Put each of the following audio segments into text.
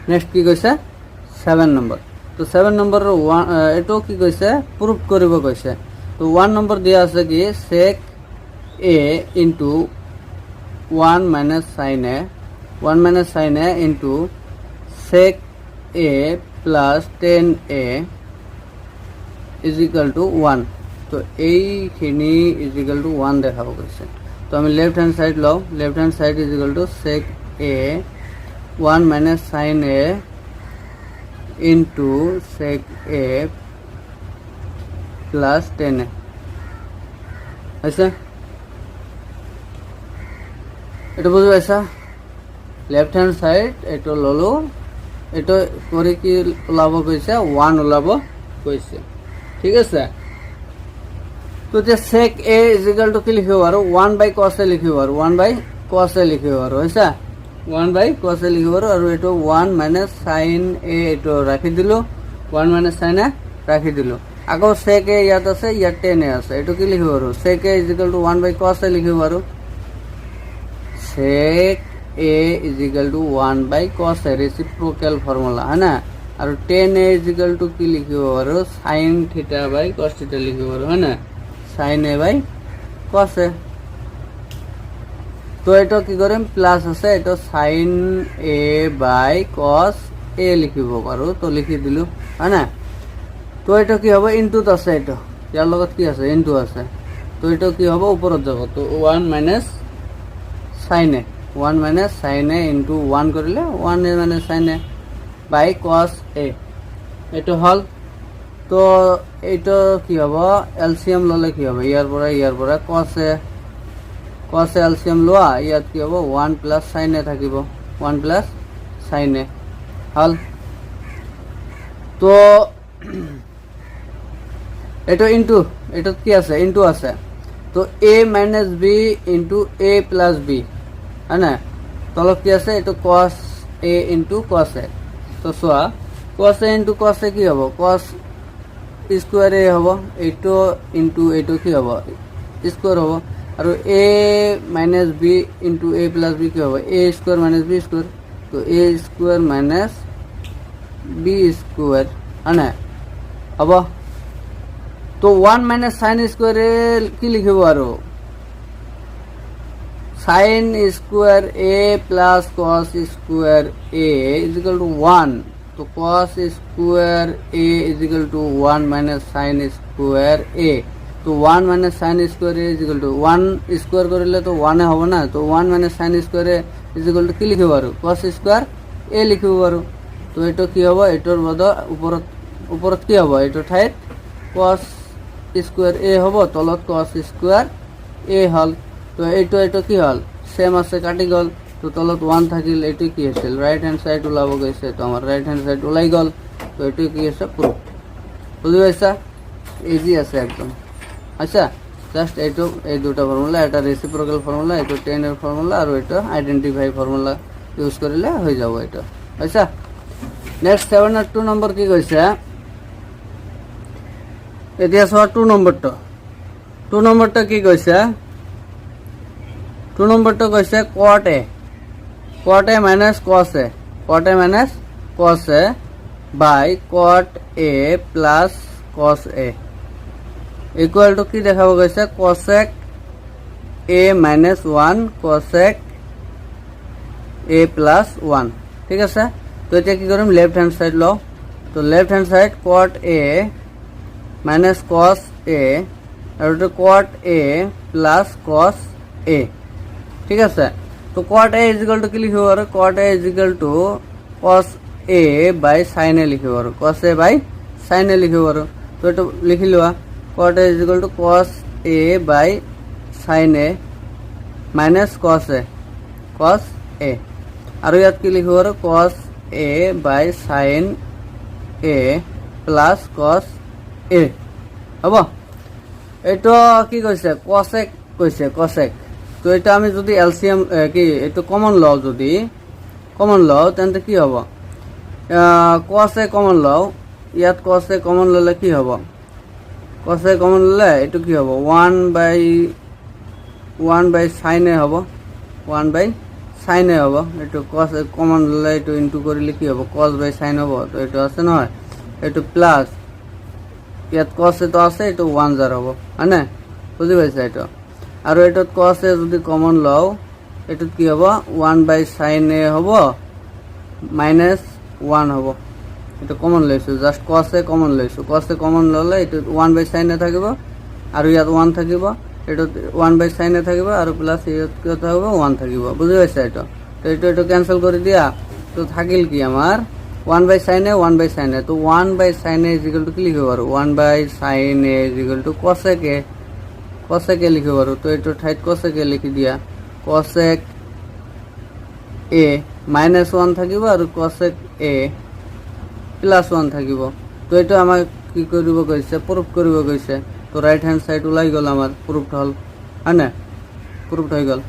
Next কি কৈছে 7 number তো 7 নম্বৰ এটো কি কৈছে প্ৰুফ কৰিব কৈছে তো 1 নম্বৰ দিয়া আছে কি sec a into 1 minus sin a 1 minus sin a into sec a plus tan a is equal to 1 তো এইখিনি is equal to 1 দেখাব কৈছে তো আমি লেফট হ্যান্ড সাইড লও left hand side is equal to sec a 1 minus sin a into sec a plus tan a ऐसा এটা বুঝে পাইছা লেফট হ্যান্ড সাইড এটা ললো এটা করে কি ওলাব কইছে 1 ওলাব কইছে ঠিক আছে তো যে sec a is equal to কি লিখিব আর 1 by cos a লিখিব আর 1 by cos a লিখিব আর হইছে 1 by cos a লিখিব আর এটা 1 minus sin a এটা রাখি দিলো 1 minus sin a রাখি দিলো আগো sec a ইয়াত আছে ইয়াত tan a আছে এটা কি লিখিব আর sec a is equal to 1 by cos a লিখিব আর sec a is equal to 1 by cos a reciprocal formula है ना और tan a is equal to কি লিখিব আর sin theta by cos theta লিখিব আর है ना sin a by cos a তো এটা কি করেন প্লাস আছে এটা sin a by cos a লিখিব পারো তো লিখি দিলু है না তো এটা কি হবে ইনটু আছে এটা ইয়ার লগত কি আছে ইনটু আছে তো এটা কি হবে উপরত যাব তো 1 minus sin a 1 minus sin a into 1 করিলে 1 minus sin a by cos a এটা হল তো এটা কি হবে এলসিএম ললে কি হবে ইয়ার পরে cos a এলসিএম লোয়া ইয়াত কি হবে 1 plus sin a থাকিব 1 plus sin a হল তো এটা ইনটু এটা কি আছে ইনটু আছে তো a minus b into a plus b है ना তলত কি আছে এটা cos a into cos a তো সোয়া cos a into cos a কি হবে cos স্কয়ার a হবে এইটো into এইটো কি হবে স্কয়ার হবে আর a minus b into a plus b কি হবে a square minus b square তো a square minus b square है ना হবে তো 1 minus sin স্কয়ার কি লিখিব আর sin square a plus cos square a is equal to 1 तो cos square a is equal to 1 minus sin square a तो 1 minus sin square a is equal to 1 square করিলে তো 1 হবে না তো 1 minus sin square a is equal to কি লিখিব পারো cos square a লিখিব পারো তো এটা কি হবে এটার বদ উপরত কি হবে এটা ঠাইত cos square a হবে তলত cos square a হল তো এটা কি হল সেম আছে কাটি গল তো তলত 1 থাকিল এটি কি আছিল রাইট হ্যান্ড সাইড ওলাব গৈছে তো আমার রাইট হ্যান্ড সাইড ওলাই গল তো এটি কি আছে প্রুফ বুঝি পাইছা ইজি আছে একদম আচ্ছা জাস্ট এই দুটো ফর্মুলা এটা রেসিপ্রোকাল ফর্মুলা এটা tan এর ফর্মুলা আর এটা আইডেন্টিফাই ফর্মুলা ইউজ করিলে হয়ে যাব এটা আচ্ছা নেক্সট 7 আর 2 নম্বর কি কইছে এতিয়া সর 2 নম্বরটা কি কইছে 2 নম্বরটা কইছে cot a minus cos a by cot a plus cos a equal to কি দেখাবো কইছে cosec a minus 1 cosec a plus 1 ঠিক আছে তো এটা কি করব লেফট হ্যান্ড সাইড লও তো left hand side cot a minus cos a আর এটা cot a plus cos a ঠিক আছে তো cot a is equal to কি লিখিব আর cot a is equal to cos a by sin a লিখিব আর cos a by sin a লিখিব আর তো এটা লিখি লওয়া cot a is equal to cos a by sin a minus cos a আর ইয়াত কি লিখিব আর cos a by sin a plus cos a হবো এটা কি কইছে cosec তো এটা আমি যদি এলসিএম কি এটা কমন লও যদি কমন লও তাহলে কি হবে cos a কমন লও ইয়াত cos a কমন ললে কি হবে cos a কমন ললে এটা কি হবে 1 by sin a হবে 1 by সাইন এ হব, এইটো কস কমন ললে এইটো ইনটু কৰিলে কি হব, কস বাই সাইন হব। তো এইটো আছে নহয়, এইটো প্লাস ইয়াত কস এটো আছে, এইটো 1 জাৰ হব, হয়নে? বুঝি পাইছা? এইটো আৰু এইটোত কস এ যদি কমন লও, এইটোত কি হব, 1 বাই সাইন এ হব মাইনাস 1 হব। এটা কমন লৈছো, জাস্ট কস এ কমন লৈছো। কস এ কমন ললে এইটো 1 বাই সাইন এ থাকিব, আৰু ইয়াত 1 থাকিব, এইটো 1 বাই সাইন এ থাকিব, আৰু প্লাস ইয়াত কি থাকিব, 1 থাকিব। বুঝি পাইছা? এইটো তো এইটো ক্যান্সেল করে দিয়া, তো থাকিল কি আমার 1 by sine A 1 by sine A. তো 1 by sine A equal to কি লিখব পারো, 1 by sine A equal to cosec A, cosec A লিখব পারো। তো এইটো ঠাইত কসেক এ লিখি দিয়া, কসেক এ মাইনাস 1 থাকিব, আৰু কসেক এ প্লাস 1 থাকিব। তো এইটো আমাক কি কৰিব কৈছে, প্ৰুফ কৰিব কৈছে। তো রাইট হ্যান্ড সাইড ওলাই গেল, আমার প্রুফড হল, হয় না? প্রুফড হয়ে গেল।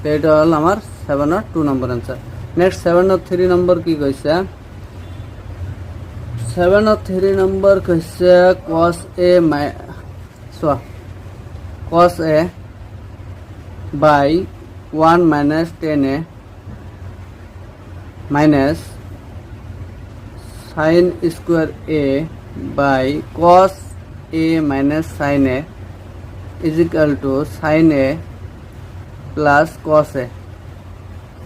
তো এটা হল আমার 7 और 2 নম্বর आंसर। नेक्स्ट 7 और 3 নম্বর কি কইছে, 7 और 3 নম্বর কইছে cos a cos a by 1 minus tan a minus sin square a by cos a minus sin a is equal to sin a plus cos a।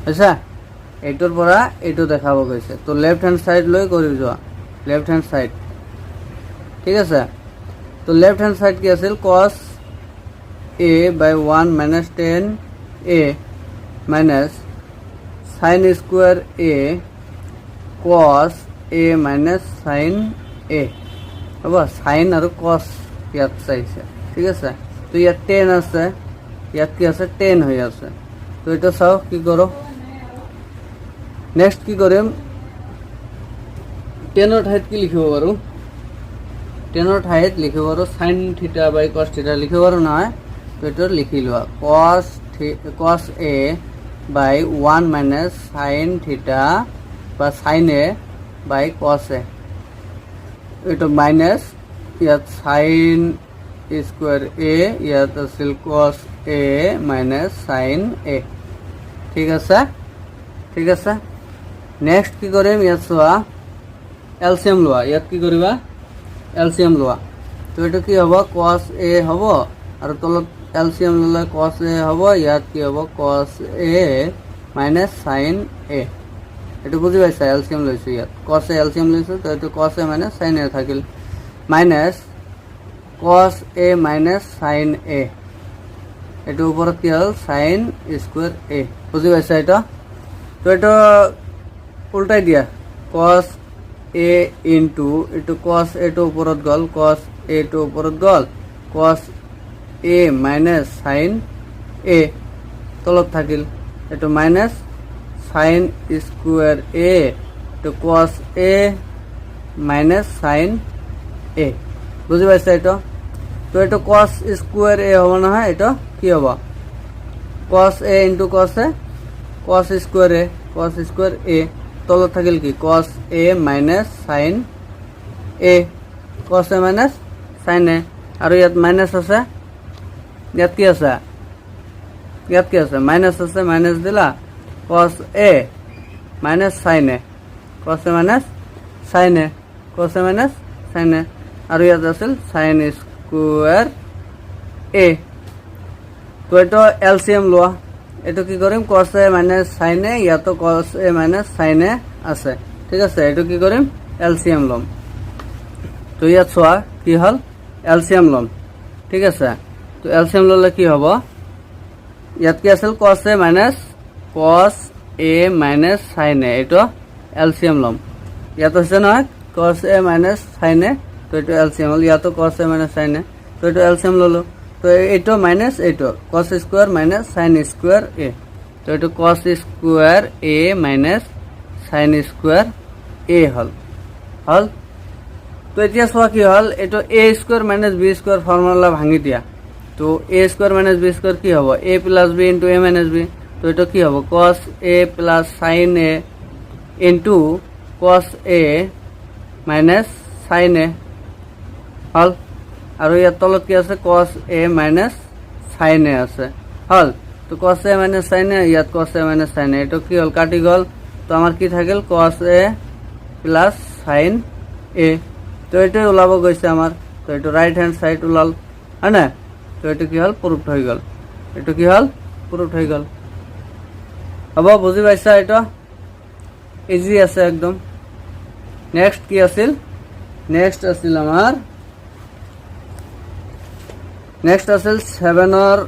আচ্ছা, এইটোর পৰা এইটো দেখাব গৈছে। তো লেফট হ্যান্ড সাইড লৈ কৰি যোৱা, লেফট হ্যান্ড সাইড, ঠিক আছে? তো লেফট হ্যান্ড সাইড কি আছিল, cos a by 1 minus tan a minus sin square a cos a minus sin a হ'ব। sin আৰু cos ইয়াত চাইছে, ঠিক আছে? তো ইয়াত tan আছে, ইয়াত কি আছে, tan হৈ আছে। তো এটা চাও কি করো, নেক্সট কি কৰিম, টেনৰ ঠাইত কি লিখিব পাৰো, টেনৰ ঠাইত লিখিব পাৰো sin থিটা বাই cos থিটা লিখিব পাৰো নহয়। তো এটা লিখি লোৱা, cos a by 1 minus sin theta বা sin a by cos a, এটা মাইনাস ইয়াত sin স্কোয়ার a, ইয়াত আছিল cos a minus sin a, ঠিক আছে? ঠিক আছে, নেক্সট কি কৰিম, ইয়াত চোৱা এলসিএম লোৱা, ইয়াত কি কৰিবা, এলসিএম লোৱা। তো এইটো কি হ'ব, cos a হ'ব, আৰু তলত এলসিএম ললে cos a হ'ব, ইয়াত কি হ'ব, cos a minus sin a। এইটো বুজি পাইছা? এলসিএম লৈছো, ইয়াত cos a এলসিএম লৈছো, তো এইটো cos a minus sin a থাকিল, minus cos a minus sin a, এইটো ওপৰত কি হ'ল, sin স্কোয়ার a। বুজি পাইছা এটা? তো এটা উল্টাই দিয়া, cos a ইনটু এইটো cos a টো ওপৰত গল, cos a টো ওপৰত গল, cos a minus sin a তলত থাকিল, এইটো মাইনাস sin স্কোয়ার a, তো cos a minus sin a। বুঝি পাইছা এটা? তো এটা cos স্কোয়ার a হব নহয়, এটা কি হব, cos a into cos a, cos square a তলত থাকিল কি, cos a minus sin a, cos a minus sin a, আৰু ইয়াত মাইনাস আছে, ইয়াত কি আছে, ইয়াত কি আছে, মাইনাস আছে, মাইনাস দিলা, cos a minus sin a, cos a minus sin a, cos a minus sin a, আৰু ইয়াত আছিল sin স্কোয়াৰ a। তো এটা এলসিএম লোৱা, এইটো কি কৰিম, cos a minus sin a, ইয়াতো cos a minus sin a আছে, ঠিক আছে? এইটো কি কৰিম, এলসিএম লম। তো ইয়াত চোৱা কি হল, এলসিএম লম, ঠিক আছে? তো এলসিএম ললে কি হব, ইয়াত কি আছিল, cos a minus sin a, এইটো এলসিএম লম। ইয়াত হৈছে নহয় cos a minus sin a, তো এইটো এলসিএম হল, ইয়াতো cos a minus sin a, তো এইটো এলসিএম ললো। তো এইটো মাইনাস এইটো cos square minus sin square a, তো এইটো cos square a minus sin square a হল, হল। তো এতিয়া চোৱা কি হল, এইটো a square minus b square formula ভাঙি দিয়া। তো a square minus b square কি হব, a plus b into a minus b। তো এটা কি হব, cos a plus sin a into cos a minus sin a হল। আৰু ইয়াৰ তলত কি আছে, cos a minus sin a আছে, হল। তো cos a minus sin a ইয়াত cos a minus sin a এটা কি হল কাটি গল তো আমার কি থাকিল cos a plus sin a তো এটা ওলাব গৈছে আমার তো এটা রাইট হ্যান্ড সাইড ওলাল হয় না তো এটা কি হল প্রুফড হয়ে গেল এটা কি হল প্রুফড হয়ে গেল হব বুঝি পাইছা এটা ইজি আছে একদম নেক্সট কি আছিল নেক্সট আছিল আমার নেক্সট আছিল 7 or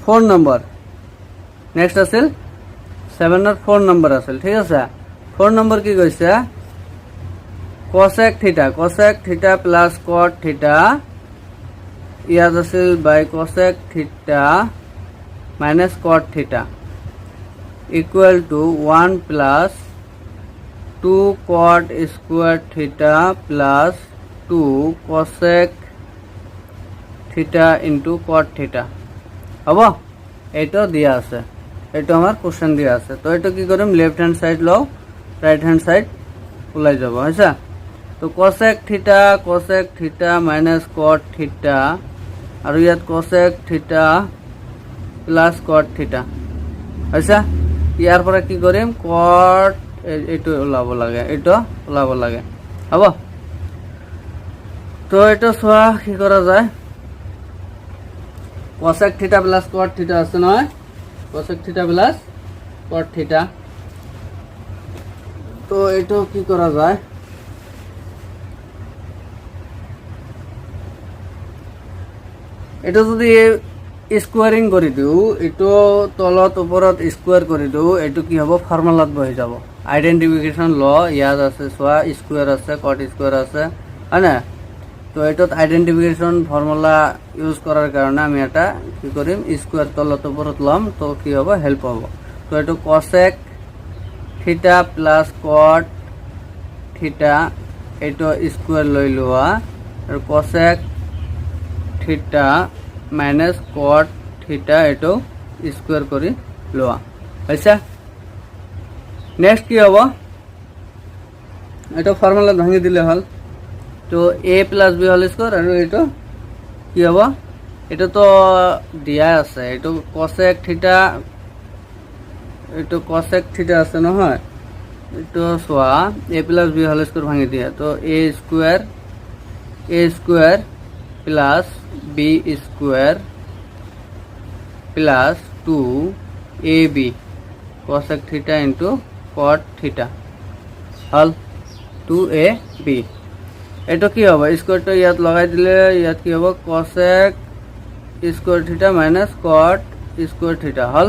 4 নম্বর নেক্সট আছিল 7 or 4 নম্বর আছিল ঠিক আছে 4 নম্বর কি কইছে cosec theta plus cot theta ইয়াত আছিল by cosec theta minus cot theta equal to 1 plus 2 cot square theta plus 2 cosec theta into cot theta হবো এটা দিয়া আছে এটা আমার কোশ্চেন দিয়া আছে তো এটা কি করিম লেফট হ্যান্ড সাইড লও রাইট হ্যান্ড সাইড উলাই যাব হইছে তো cosec theta minus cot theta আর ইয়াত cosec theta plus cot theta হইছে ইয়ার পরে কি করিম cot এটা ওলাব লাগে এটা ওলাব লাগে হবো তো এটা সোয়া কি করা যায় cosec theta plus cot theta আছে নয় cosec theta plus cot theta তো এটা কি করা যায় এটা যদি স্কোয়ারিং কৰি দিও এটো তলত ওপৰত স্কোয়াৰ কৰি দিও এটো কি হ'ব ফর্মুলাত বহি যাব আইডেন্টিফিকেশন ল ইয়াত আছে সোয়া স্কোয়ার আছে কট স্কোয়ার আছে হয়না তো এটোত আইডেন্টিফিকেশন ফর্মুলা ইউজ করার কারণে আমি এটা কি করিম স্কোয়ার তলত ওপৰত লম তো কি হ'ব হেল্প হ'ব তো এটো cosec theta plus cot theta এটো স্কোয়ার লৈ লোৱা আৰু cosec theta minus cot theta এটো স্কোয়াৰ কৰি লোৱা হইছে নেক্সট কি হ'ব এটা ফৰ্মুলা ভাঙি দিলে হল তো a plus b whole square আৰু এটো কি হ'ব এটা তো দিয়া আছে এটো cosec theta আছে নহয় এটো সোয়া a plus b whole square ভাঙি দিয়া তো a square plus b square plus 2ab cosec theta into cot theta hall 2ab এটা কি হবে স্কয়ারটা ইয়াত লগাই দিলে ইয়াত কি হবে cosec square theta minus cot square theta হল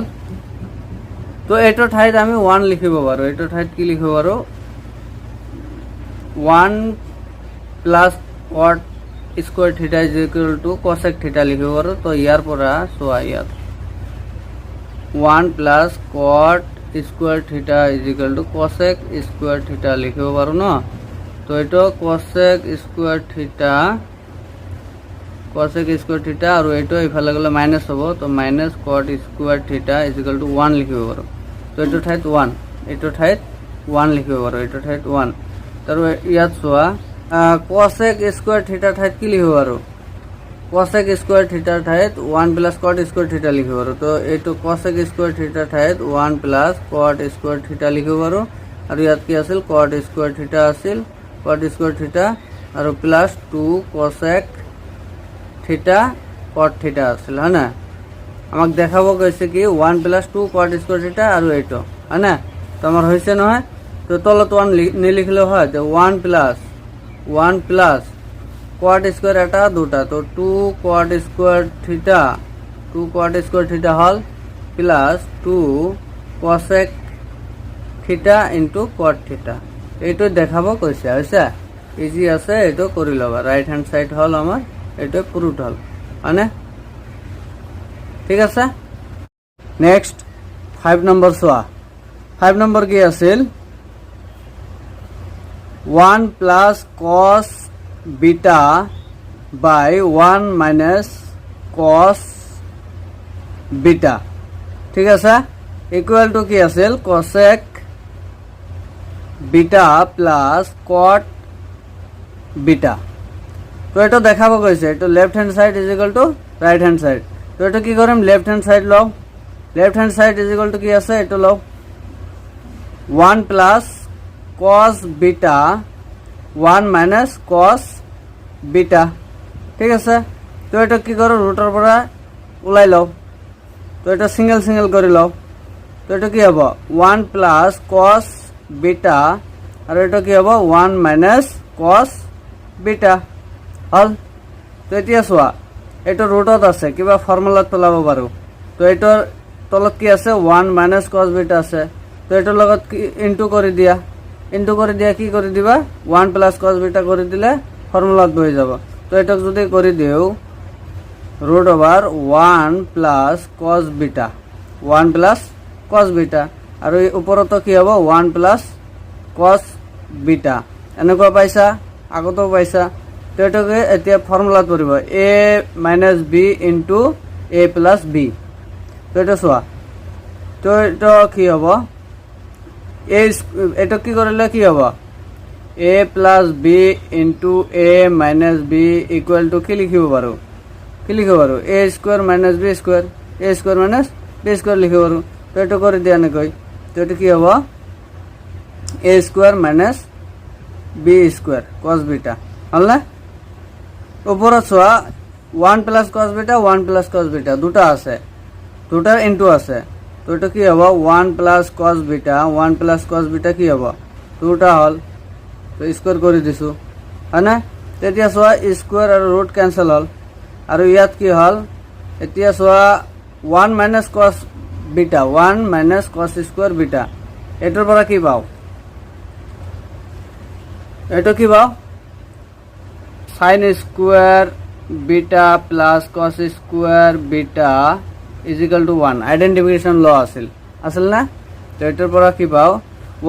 তো এটা ঠাইত আমি 1 লিখিব পাৰো এটা ঠাইত কি লিখিব পাৰো 1 plus cot square theta is equal to cosec theta লিখিব পাৰো তো ইয়াৰ পৰা সোয়া ইয়াত 1 plus cot square theta is equal to cosec square theta লিখিব পাৰো ন তো এটা cosec square theta আৰু এটা ইফালে গলে মাইনাস হ'ব তো minus cot square theta is equal to 1 লিখিব পাৰো তো এটা ঠাইত 1 এটা ঠাইত 1 লিখিব পাৰো এটা ঠাইত 1 তাৰ ইয়াত সোয়া cosec square theta ঠাইত কি লিখিব পাৰো cosec square theta ঠাইত 1 plus cot square theta লিখিব পাৰো তো এটো cosec square theta ঠাইত 1 plus cot square theta লিখিব পাৰো আৰু ইয়াত কি আছিল cot square theta আছিল cot square theta আৰু plus 2 cosec theta cot theta আছিল হনা আমাক দেখাব কৈছে কি 1 plus 2 cot square theta আৰু এটো হনা তো আমাৰ হৈছে নহয় তো তলত 1 নিলিখিলে হয় তো 1 plus cot square এটা দুটা তো 2 cot square theta হল plus 2 cosec theta into cot theta এইটো দেখাব কৈছে হইছে ইজি আছে এটো কৰি লবা রাইট হ্যান্ড সাইড হল আমার এটো প্রুফড হল মানে ঠিক আছে নেক্সট 5 নম্বর সোয়া 5 নম্বর কি আছিল 1 plus cos beta by 1 minus cos beta ঠিক আছে ইকুয়াল টু কি আছিল cosec beta plus cot beta তো এটা দেখাবো কইছে এটা left hand side is equal two right hand side তো এটা কি কৰিম লেফট হ্যান্ড সাইড লও left hand side is equal to কি আছে এটা লও 1 plus cos beta 1 minus cos beta ঠিক আছে তো এটা কি করো রুটের পৰা উলাই লও তো এটা সিঙ্গেল সিঙ্গেল করে লও তো এটা কি হবে 1 প্লাস cos বিটা আর এটা কি হবে 1 মাইনাস cos বিটা হল তো এতিয়া চোৱা এটা ৰুটত আছে কিবা ফৰ্মুলা তোলাব পাৰো তো এটাৰ তলত কি আছে 1 মাইনাস cos বিটা আছে তো এটাৰ লগত কি ইনটু কৰি দিয়া কি কৰি দিবা 1 প্লাস cos বিটা কৰি দিলে ফৰ্মুলাত বহি যাব তো এটাক যদি কৰি দিও root over 1 plus cos beta 1 plus cos beta আৰু এই ওপৰতো কি হ'ব 1 plus cos beta এনেকুৱা পাইছা আগতো পাইছা তো এটাকে এতিয়া ফৰ্মুলাত পৰিব a minus b into a plus b তো এটা চোৱা তো এটা কি হ'ব এটা কি কৰিলে কি হ'ব a plus b into a minus b equal to কি লিখিব পাৰো কি লিখিব পাৰো a square minus b square a square minus b square লিখিব পাৰো তো এটা কৰি দিয়া নকই তো এটা কি হ'ব a square minus b square cos beta হল না উপৰে চোৱা 1 plus cos beta 1 plus cos beta দুটা আছে দুটার ইনটু আছে তো এটা কি হ'ব 1 plus cos beta 1 plus cos beta কি হ'ব দুটা হল তো স্কয়ার কৰি দিছো হয় না তেতিয়া চোৱা স্কয়াৰ আৰু ৰুট ক্যান্সেল হল আৰু ইয়াত কি হল এতিয়া চোৱা 1 minus cos beta 1 minus cos square beta এটাৰ পৰা কি পাও এটা কি পাও sin square beta plus cos square beta is equal to 1 identification ল আছিল না তো এটাৰ পৰা কি পাও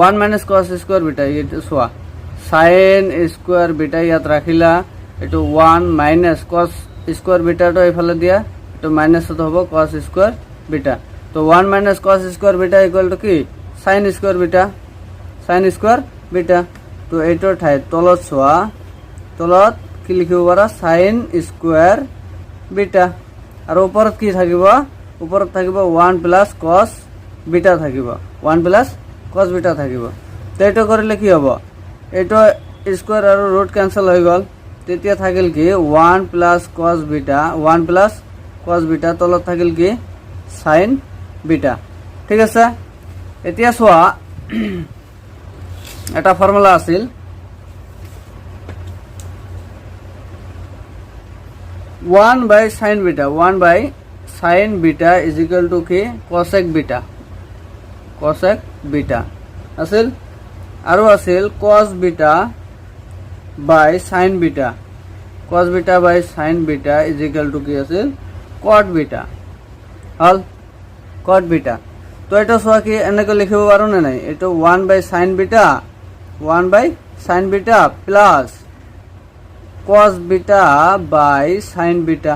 1 মাইনাস cos স্কয়াৰ বিটা এটা চোৱা sin স্কয়াৰ বিটা ইয়াত ৰাখিলা এটো 1 মাইনাস cos স্কয়ার বিটাটো এফালে দিয়া তো মাইনাস তো হ'ব cos স্কয়ার বিটা তো 1 minus cos square beta equal to কি sin স্কয়ার বিটা তো এইটোৰ ঠাইত তলত চোৱা তলত কি লিখিব পাৰা sin স্কয়াৰ বিটা আৰু ওপৰত কি থাকিব ওপৰত থাকিব 1 প্লাস cos বিটা থাকিব 1 প্লাস cos বিটা থাকিব তো এইটো কৰিলে কি হ'ব এইটো স্কয়াৰ আৰু ৰুট ক্যান্সেল হৈ গল তেতিয়া থাকিল কি 1 plus cos beta 1 plus cos beta তলত থাকিল কি sin বিটা ঠিক আছে এতিয়া চোৱা এটা ফর্মুলা আছিল 1 by sin beta is equal to কি cosec beta আছিল আৰু আছিল cos beta by sin beta is equal to কি আছিল cot beta হল cot beta তো এটা চোৱা কি এনেকৈ লিখিব পাৰো না নাই এটো 1 by sin beta plus cos beta by sin beta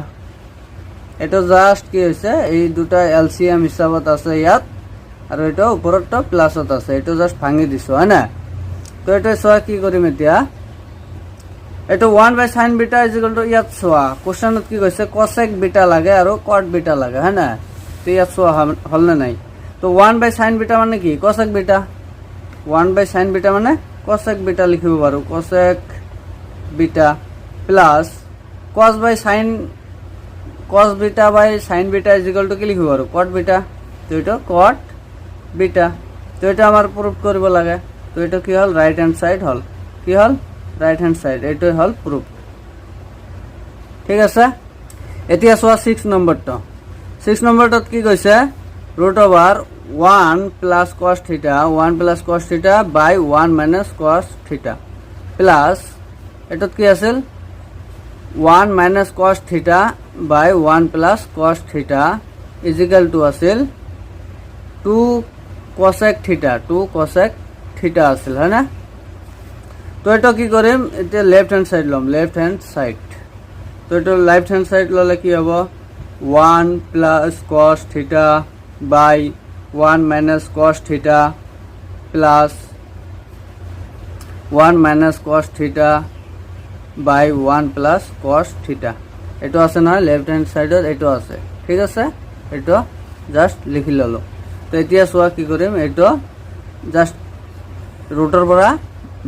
এটা জাস্ট কি হৈছে এই দুটা এলসিএম হিসাবত আছে ইয়াত আৰু এটা ওপৰটো প্লাসত আছে এটা জাস্ট ভাঙি দিছো হয় না তো এটা চোৱা কি কৰিম এতিয়া এটা 1 by sin beta is equal to ইয়াত চোৱা কোশ্চেনত কি কৈছে cosec beta লাগে আৰু cot beta লাগে হয় না তো ইয়াত চোৱা হল না নাই তো 1 by sin beta মানে কি cosec beta 1 by sin beta মানে cosec beta লিখিব পাৰো cosec beta plus cos beta by sin beta is equal to কি লিখিব পাৰো cot beta তো এটা cot beta তো এটা আমাৰ প্ৰুফ কৰিব লাগে তো এটা কি হল রাইট হ্যান্ড সাইড হল কি হল রাইট হ্যান্ড সাইড এটাই হল প্রুফ ঠিক আছে এতিয়া চোৱা 6 নম্বৰটো কি কৈছে root over 1 plus cos theta by 1 minus cos theta plus এটাত কি আছিল 1 minus cos theta by 1 plus cos theta is equal to আছিল 2 cosec theta আছিল হয় না তো এটা কি কৰিম এটা লেফট হ্যান্ড সাইড তো এটা লেফট হ্যান্ড সাইড ললে কি হ'ব 1 plus cos theta by 1 minus cos theta plus 1 minus cos theta by 1 plus cos theta এটো আছে না লেফট হ্যান্ড সাইডত এটো আছে ঠিক আছে, এইটো জাষ্ট লিখি ল'লোঁ। তো এতিয়া চোৱা কি কৰিম, এইটো জাষ্ট ৰুটৰ পৰা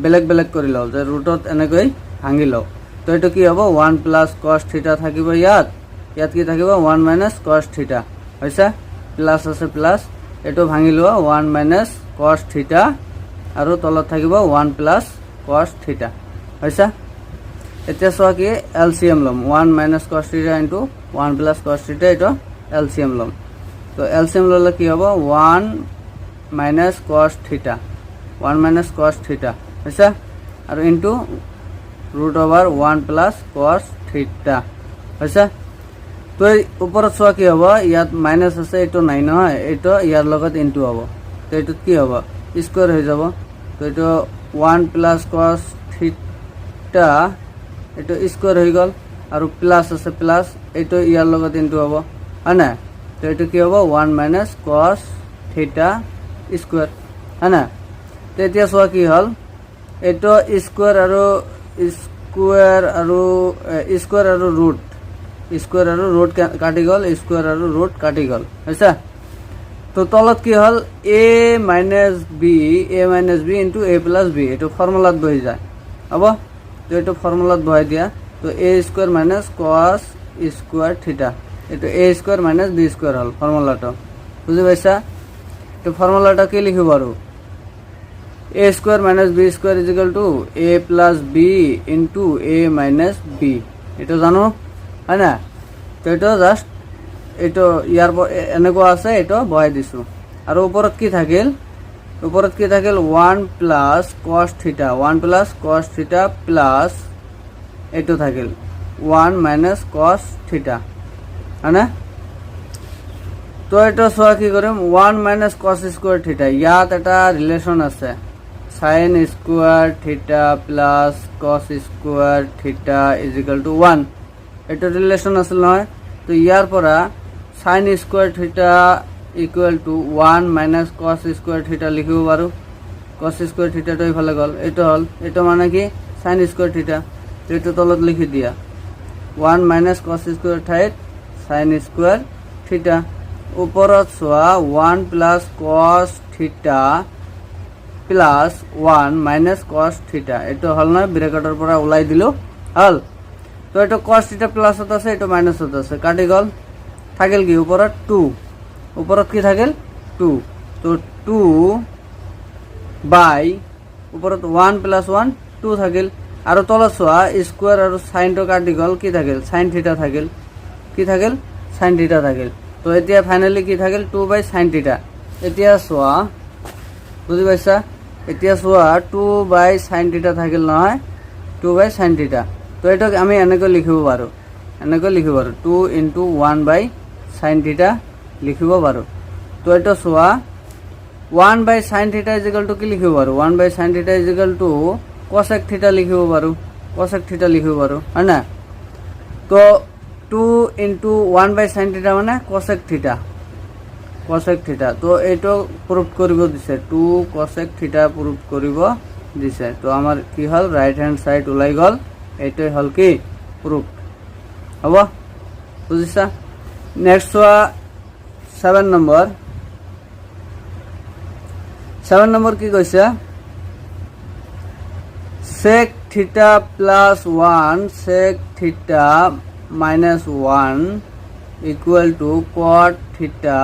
বেলেগ বেলেগ কৰি লওঁ, যে ৰুটত এনেকৈ ভাঙি লওঁ। তো এইটো কি হ'ব, 1 প্লাছ কছ থিটা থাকিব ইয়াত, ইয়াত কি থাকিব 1 মাইনাছ কছ থিটা, হৈছে প্লাছ আছে প্লাছ, এইটো ভাঙি লোৱা 1 মাইনাছ কছ থিটা আৰু তলত থাকিব 1 প্লাছ কছ থিটা, হৈছে। এতিয়া চোৱা কি এলচিএম ল'ম, 1 মাইনাছ কছ থিটা ইনটু 1 প্লাছ কছ থিটা, এইটো এলচিএম ল'ম। তো এলচিএম ল'লে কি হ'ব 1 মাইনাছ কছ থিটা, 1 মাইনাছ কছ থিটা, হৈছে, আৰু ইনটু ৰুট অভাৰ 1 প্লাছ কছ থিটা, হৈছে। তো ওপৰত চোৱা কি হ'ব, ইয়াত মাইনাছ আছে, এইটো নাই নহয়, এইটো ইয়াৰ লগত ইনটু হ'ব। তো এইটোত কি হ'ব স্কুৱেৰ হৈ যাব। তো এইটো 1 প্লাছ কছ থিটা, এইটো স্কুৱেৰ হৈ গ'ল, আৰু প্লাছ আছে প্লাছ, এইটো ইয়াৰ লগত ইনটু হ'ব, হয় নাই। তো এইটো কি হ'ব 1 মাইনাছ কছ থিটা স্কুৱেৰ, হয় নাই। তো এতিয়া চোৱা কি হ'ল, এইটো স্কুৱেৰ আৰু ৰুট, স্কুৱেৰ আৰু ৰুট কাটি গ'ল, স্কুৱেৰ আৰু ৰুট কাটি গ'ল, হৈছে। তো তলত কি হ'ল এ মাইনাছ বি ইনটু এ প্লাছ বি, এইটো ফৰ্মুলাত বহি যায়, হ'ব। তো এইটো ফৰ্মুলাত বহাই দিয়া। তো A square minus cos square theta, এইটো A square minus B square হ'ল ফৰ্মুলাটো, বুজি পাইছা। তো ফৰ্মুলাটো কি লিখিব আৰু, A square minus B square is equal to A plus B into A minus B, এইটো জানো, হয় না। তো এইটো জাষ্ট এইটো ইয়াৰ এনেকুৱা আছে, এইটো বহাই দিছোঁ। আৰু ওপৰত কি থাকিল, 1 প্লাছ কছ থিটা, 1 প্লাছ কছ থিটা প্লাছ এইটো থাকিল 1 মাইনাছ কছ থিটা, হয় না। তো এইটো চোৱা কি কৰিম, 1 মাইনাছ কছ স্কুৱেৰ থিটা, ইয়াত এটা ৰিলেশ্যন আছে, সাইন স্কুৱেৰ থিটা প্লাছ কছ স্কুৱেৰ থিটা ইজ ইকুৱেল টু 1, এইটো ৰিলেশ্যন আছিল নহয়। তো ইয়াৰ পৰা সাইন স্কুৱেৰ থিটা equal to 1 minus cos square থিটা লিখিব পাৰোঁ, কছ স্কুৱেৰ থিটাটো এইফালে গ'ল, এইটো হ'ল, এইটো মানে কি সাইন স্কুৱেৰ থিটা, এইটো তলত লিখি দিয়া 1 মাইনাছ কছ স্কুৱেৰ ঠাইত সাইন স্কুৱেৰ থিটা। ওপৰত চোৱা 1 প্লাছ কছ থিটা প্লাছ 1 মাইনাছ কছ থিটা, এইটো হ'ল নহয়, ব্ৰেকেটৰ পৰা ওলাই দিলোঁ, হ'ল। তো এইটো কছ থিটা প্লাছত আছে, এইটো মাইনাছত আছে, কাটি গ'ল, থাকিল কি ওপৰত 2, ওপৰত কি থাকিল 2। তো 2 বাই ওপৰত 1 প্লাছ 1 2 থাকিল, আৰু তলত চোৱা স্কুৱেৰ আৰু চাইনটো কাটি গ'ল, কি থাকিল সাইন থিটা থাকিল, কি থাকিল সাইন থিটা থাকিল। তো এতিয়া ফাইনেলি কি থাকিল 2 বাই সাইন থিটা। এতিয়া চোৱা, বুজি পাইছা, এতিয়া চোৱা 2 বাই সাইন থিটা থাকিল নহয়, 2 বাই সাইন থিটা। তো এইটোক আমি এনেকৈ লিখিব পাৰোঁ, 2 ইনটু 1 বাই সাইন থিটা লিখিব পাৰোঁ। তো এইটো চোৱা 1 by sine theta is equal to কি লিখিব পাৰোঁ, 1 by sine theta is equal to cosec theta লিখিব পাৰোঁ, হয় না। তো 2 ইনটু 1 বাই সাইন থিটা মানে কছেক থিটা, তো এইটো প্ৰুভ কৰিব দিছে, 2 কছেক থিটা প্ৰুভ কৰিব দিছে। তো আমাৰ কি হ'ল, ৰাইট হেণ্ড সাইড ওলাই গ'ল, এইটোৱে হ'ল কি প্ৰুফ, হ'ব, বুজিছা। নেক্সট চোৱা 7 নম্বৰ কি কৈছে, sec theta plus 1 sec theta minus 1 equal to cot theta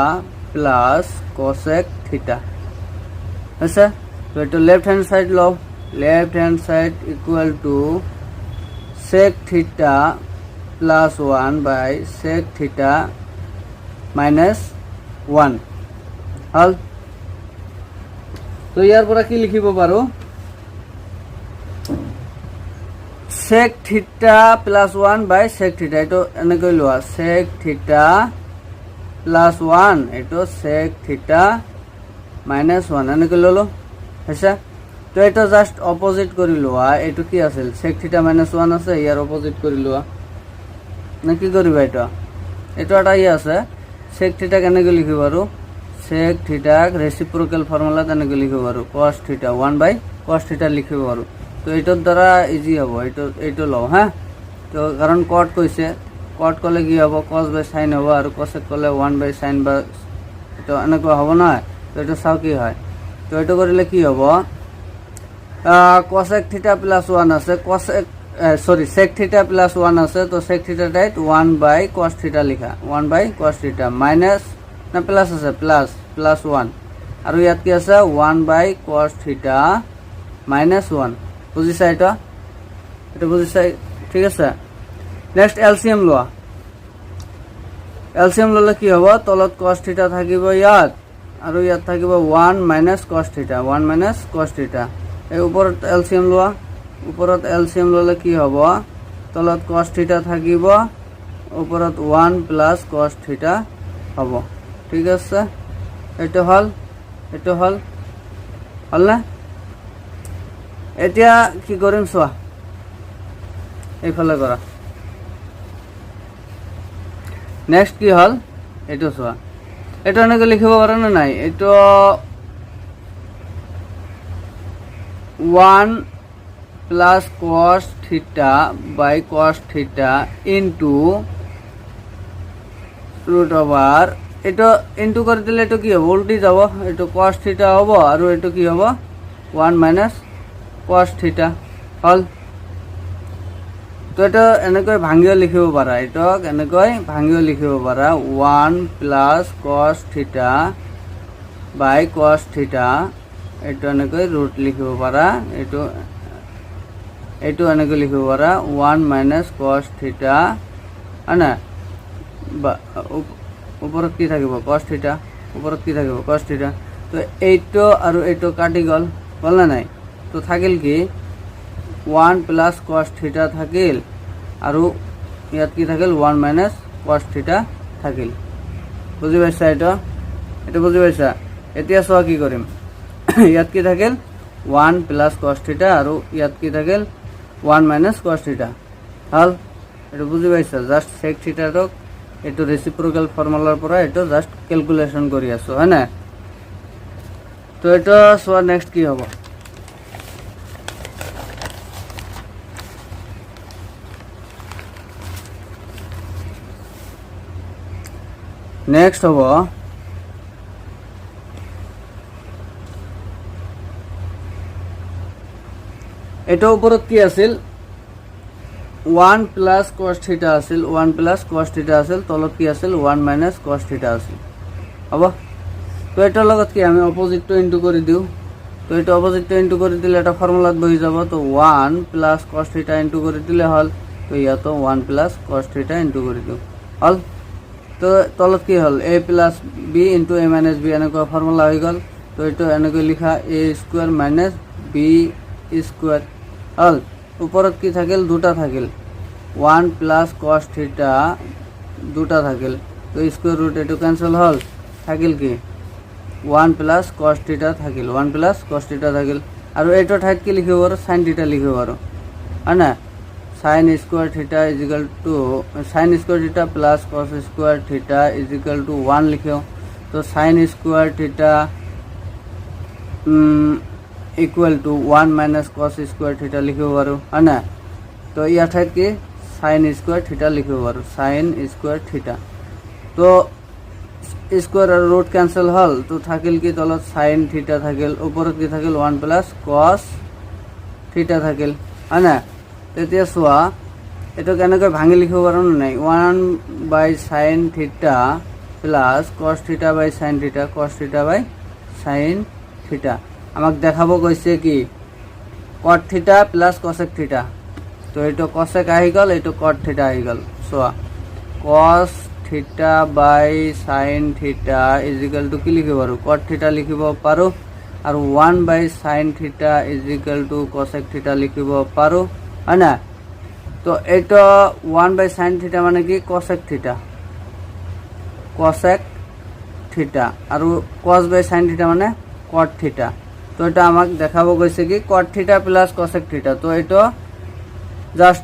plus cosec theta, ऐसा। तो ये तो लेफ्ट हैंड साइड लो, left hand side equal to sec theta plus 1 by sec theta minus 1 हल। तो यार पूरा की लिखिब पारो, sec theta plus 1 by sec theta, एटो एने कोई लोआ sec theta plus 1 एटो sec theta minus 1 एने कोई लो ऐसा। तो एटो जस्ट ऑपोजिट करी लोआ, एटो की आसेल sec theta minus 1 আছে, ইয়ার অপোজিট করি লোआ না কি করিবা, এটো এটা ই আছে sec theta কেনে কি লিখিব পারো, sec theta রেসিপ্রোকাল ফর্মুলা তেনে কি লিখিব পারো cos theta 1 by cos theta লিখিব পারো। তো এটার দ্বারা ইজি হবো, এইটো লও হ্যাঁ। তো কারণ কট কইছে, কট করলে কি হব কস বাই সাইন হব আর কসেক করলে 1 বাই সাইন বা এটা এনেকুৱা হব না তো এটা চাও কি হয় তো এটা কৰিলে কি হব কসেক থিটা প্লাস 1 আছে cosec sorry sec theta plus 1 আছে তো sec theta tight 1 by cos theta লিখা 1 বাই কস থিটা মাইনাস না প্লাস আছে প্লাস প্লাস 1 আর ইয়াত কি আছে 1 বাই কস থিটা মাইনাস 1 বুঝিছা এটা বুঝিছা ঠিক আছে নেক্সট এলসিএম লোৱা এলসিএম ললে কি হ'ব তলত cos থিটা থাকিব ইয়াত আৰু ইয়াত থাকিব 1 মাইনাস cos থিটা 1 মাইনাস cos থিটা এই ওপৰত এলসিএম লোৱা ওপৰত এলসিএম ললে কি হ'ব তলত cos থিটা থাকিব ওপৰত 1 প্লাস cos থিটা হ'ব ঠিক আছে এটা হল না এতিয়া কি কৰিম চোৱা এইফালে কৰা নেক্সট কি হল এইটো চোৱা এটা এনেকৈ লিখিব পাৰা না নাই এইটো 1 প্লাস cos থিটা বাই cos থিটা ইনটু রুট ওভার এটা ইনটু করে দিলে এটা কি হবে উল্টি যাব এটা cos থিটা হব আর এটা কি হবে 1 মাইনাস cos থিটা হল তো এটা এনেকৈ ভাঙিও লিখিব পাৰা এটা এনেকৈ ভাঙিও লিখিব পাৰা 1 প্লাস cos থিটা বাই cos থিটা এটা এনেকৈ ৰুট লিখিব পাৰা এইটো এনেকৈ লিখিব পাৰা 1 মাইনাস cos থিটা আনা ওপৰত কি থাকিব cos থিটা ওপৰত কি থাকিব cos থিটা তো এইটো আৰু এইটো কাটি গল না নাই তো থাকিল কি 1 প্লাস cos থিটা থাকিল আৰু ইয়াত কি থাকিল 1 মাইনাস cos থিটা থাকিল বুজি পাইছা এটা বুজি পাইছা এতিয়া চোৱা কি কৰিম ইয়াত কি থাকিল 1 প্লাস cos থিটা আৰু ইয়াত কি থাকিল 1 মাইনাস cos থিটা হল এটা বুজি পাইছা জাস্ট sec থিটাক এটো রেসিপ্রোকাল ফর্মুলার পৰা এটো জাস্ট ক্যালকুলেশন কৰি আছো হয় না তো এটা সোয়া নেক্সট কি হ'ব নেক্সট হ'ব এটা ওপৰত কি আছিল 1 প্লাস cos থিটা আছিল 1 প্লাস cos থিটা আছিল তলত কি আছিল 1 মাইনাস cos থিটা আছিল হ'ব তো এটাৰ লগত কি আমি অপোজিটটো ইনটু কৰি দিও তো এটা অপোজিটটো ইনটু কৰি দিলে এটা ফৰ্মুলাত বহি যাব তো 1 প্লাস cos থিটা ইনটু কৰি দিলে হল তো ইয়াতো 1 প্লাস cos থিটা ইনটু কৰি দিও হল তো তলত কি হল a plus b into a minus b এনেকুৱা ফৰ্মুলা হৈ গল তো এটা এনেকৈ লিখা a square minus b square হল উপৰত কি থাকিল দুটা থাকিল 1 প্লাস cos থিটা দুটা থাকিল তো স্কয়ার রুট এটো ক্যান্সেল হল থাকিল কি 1 প্লাস cos থিটা থাকিল 1 প্লাস cos থিটা থাকিল আৰু এটো ঠাইত কি লিখিব পাৰো sin থিটা লিখিব পাৰো আনা sin স্কয়ার থিটা is equal two sin square theta plus cos square থিটা ইজ ইকুয়াল টু 1 লিখিও তো sin স্কয়ার থিটা equal to 1 minus cos square theta লিখিব পাৰো আনা তো ইয়াত ঠাইত কি sin square theta লিখিব পাৰো sin square theta তো স্কয়াৰ আৰ ৰুট ক্যান্সেল হল তো থাকিল কি তলত sin theta থাকিল ওপৰত কি থাকিল 1 plus cos theta থাকিল আনা তেতিয়া সোয়া এটো কেনেকৈ ভাঙি লিখিব পাৰো নাই 1 by sin theta plus cos theta by sin theta cos theta by sin theta আমাক দেখাবো কইছে কি cot থিটা প্লাস cosec থিটা তো এটো cosec আহি গল এটো cot থিটা আহি গল সোয়া cos থিটা বাই sin থিটা ইজ ইকুয়াল টু কি লিখিব পাৰো cot থিটা লিখিব পাৰো আৰু 1 বাই sin থিটা ইজ ইকুয়াল টু cosec থিটা লিখিব পাৰো আনা তো এটো 1 বাই sin থিটা মানে কি cosec থিটা আৰু cos বাই sin থিটা মানে cot থিটা তো এটা আমাক দেখাবো কইছে কি cot থিটা প্লাস cosec থিটা তো এটা জাস্ট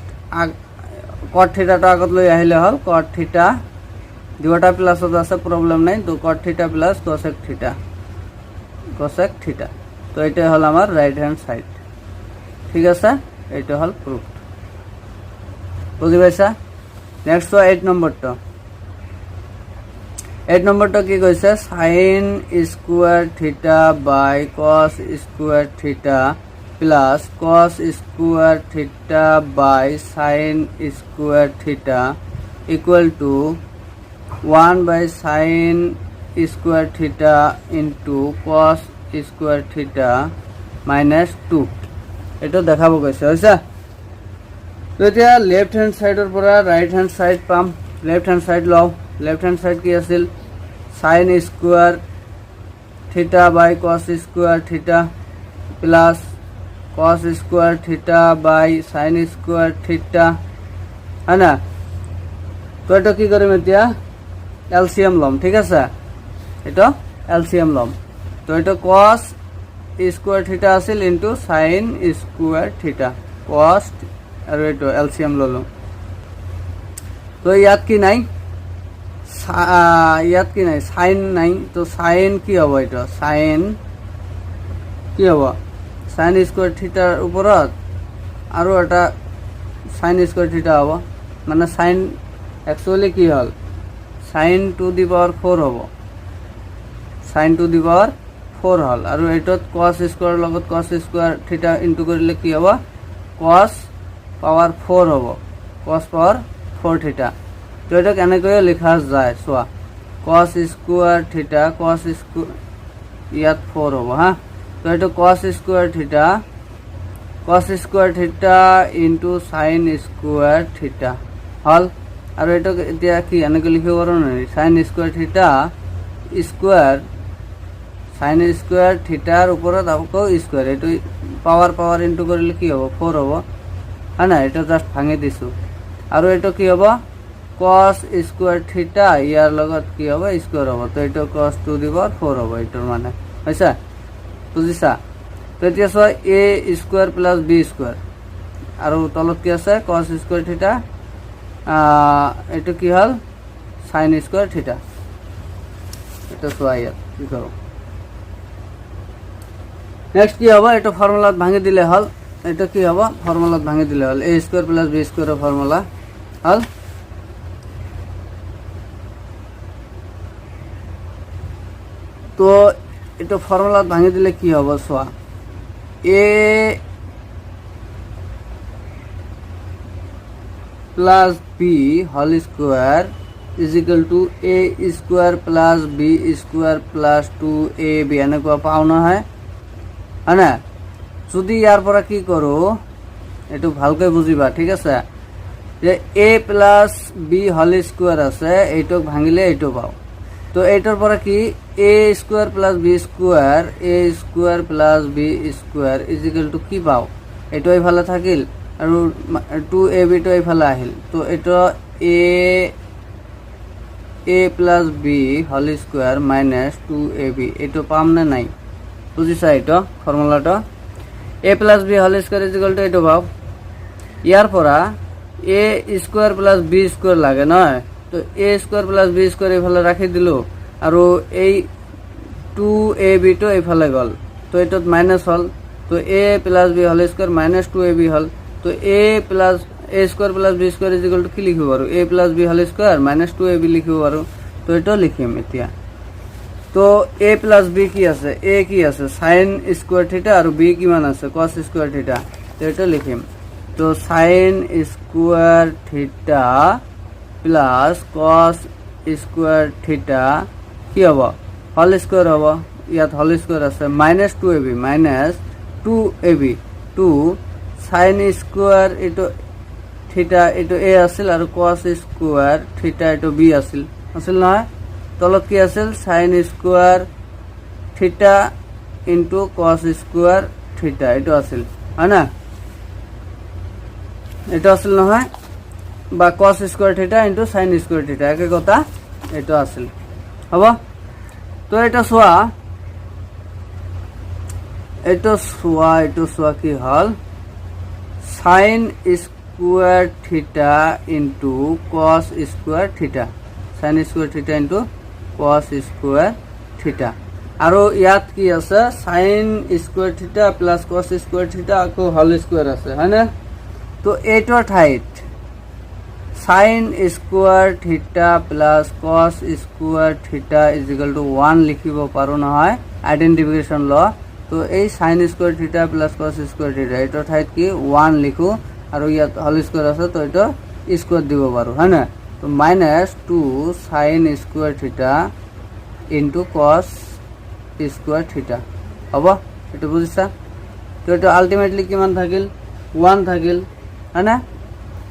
cot থিটাটা আগত লৈ আহিলে হল cot থিটা দুটা প্লাস আছে প্রবলেম নাই তো cot থিটা প্লাস cosec থিটা তো এটা হল আমার রাইট হ্যান্ড সাইড ঠিক আছে এটা হল প্রুফ বুঝি পাইছা নেক্সট 8 নম্বৰটো 8 নম্বৰটো কি কৈছে sin square theta by cos square theta plus cos square theta by sin square theta equal to 1 by sin square theta into cos square theta minus 2 এটা দেখাব কৈছে হৈছে। তো এতিয়া লেফট হ্যান্ড সাইডৰ পৰা রাইট হ্যান্ড সাইড পাম। Left hand side লও। Left hand side কি আছিল sin square theta by cos square theta plus cos square theta by sin square থিটা হয় না। তো এটা কি কৰিম এতিয়া এলসিএম লম, ঠিক আছে, এটা এলসিএম লম। তো এটা cos স্কয়ার থিটা আছিল ইনটু sin স্কয়ার থিটা cos আৰু এটা এলসিএম ললো। তো ইয়াত কি নাই সাইন নাই। তো সাইন কি হব এটা সাইন কি হব সাইন স্কয়ার থিটার উপরত আৰু এটা সাইন স্কয়ার থিটা হব মানে সাইন একচুয়ালি কি হল সাইন টু দি পাওয়ার 4 হব সাইন টু দি পাওয়ার 4 হল আৰু এটত cos স্কয়াৰ লগত cos স্কয়াৰ থিটা ইনটু কৰিলে কি হব cos পাওয়াৰ 4 হব cos পাওয়াৰ 4 থিটা। তো এটা কেনেকৈ লিখা যায় চোৱা cos স্কয়ার থিটা cos স্কয়ার ইয়াত 4 হব হা। তো এটা cos square theta into sin square থিটা হল। আৰু এটা এতিয়া কি এনেকৈ লিখিব পাৰো না sin স্কয়াৰ থিটা স্কয়াৰ sin স্কয়াৰ থিটাৰ ওপৰত আকৌ স্কয়াৰ এটো পাওয়াৰ ইনটু কৰিলে কি হ'ব 4 হ'ব হয় না। এটা জাস্ট ভাঙি দিছো আৰু এটা কি হ'ব cos স্কয়াৰ থিটা ইয়াৰ লগত কি হ'ব স্কয়ার হ'ব। তো এটা cos টু দি পাওয়ার 4 হ'ব এটাৰ মানে হৈছে বুজিছা। তো এতিয়া চোৱা a square plus b square আৰু তলত কি আছে cos স্কয়াৰ থিটা এটা কি হল sin স্কয়াৰ থিটা। এটা চোৱা ইয়াত কি করো নেক্সট কি হব এটা ফর্মুলাত ভাঙি দিলে হল। এটা কি হব ফর্মুলাত ভাঙি দিলে হল a স্কয়ার প্লাস b স্কয়ারের ফর্মুলা হল। তো এটা ফর্মুলাত ভাঙি দিলে কি হব চোৱা a plus b whole square is equal to a square plus b square plus 2ab এনেকুৱা পাও নহয় হয় না। যদি ইয়াৰ পৰা কি করো এটো ভালকৈ বুজিবা, ঠিক আছে, যে a plus b whole square আছে এইটোক ভাঙিলে এইটো পাও। তো এইটোৰ পৰা কি a square plus b square plus b square is equal to কি পাও এইটো এইফালে থাকিল আৰু 2ab টো এইফালে আহিল। তো এটা a plus b whole square minus 2ab এইটো পাম না নাই বুঝিছা। এটা ফর্মুলাটা a plus b whole square is equal to এইটো পাও। ইয়াৰ পৰা a square plus b square লাগে নয়। তো a square plus b square এইফালে ৰাখি দিলো আৰু এই 2ab টো এইফালে গল। তো এটাত মাইনাস হল। তো a plus b whole square minus 2ab হল। তো a square plus b square is equal to কি লিখিব পাৰো a plus b whole square minus 2ab লিখিব পাৰো। তো এটা লিখিম এতিয়া। তো a প্লাস b কি আছে a কি আছে sin স্কয়ার থিটা আৰু b কিমান আছে cos স্কয়ার থিটা। তো এটা লিখিম। তো sin square theta plus cos square থিটা কি হ'ব হোল স্কয়ার হ'ব। ইয়াত হোল স্কয়ার আছে minus 2ab minus 2ab 2 sin square এটো থিটা এটো a আছিল আৰু cos স্কয়ার থিটা এটো b আছিল নহয়। তলত কি আছিল sin square theta into cos square থিটা এটো আছিল হয় না। এটা আছিল নহয় বা cos square theta into sin square থিটা একে কথা এটা আছিল হ'ব। তো এটা চোৱা কি হল sin স্কয়াৰ থিটা ইনটু cos স্কয়াৰ থিটা sin স্কয়াৰ থিটা ইনটু cos স্কয়াৰ থিটা আৰু ইয়াত কি আছে sin স্কয়াৰ থিটা প্লাস cos স্কয়াৰ থিটা আকৌ হোল স্কয়াৰ আছে হয় না। তো এইটোৰ ঠাইত সাইন স্কোয়াৰ থিটা প্লাস কস স্কোয়াৰ থিটা ইজ ইকুয়াল টু 1 লিখিব পাৰো নহয় আইডেন্টিফিকেশন ল। তো এই সাইন স্কোয়ার থিটা প্লাস কস স্কোয়ার থিটা এইটো ঠাইত কি 1 লিখো আৰু ইয়াত হোল স্কোয়াৰ আছে তো এইটো স্কোয়াৰ দিব পাৰো হয় না। তো -2 সাইন স্কোয়ার থিটা ইনটু কস স্কোয়ার থিটা হ'ব। এইটো বুজিছা? তো এইটো আলটিমেটলি কিমান থাকিল 1 থাকিল হয় না।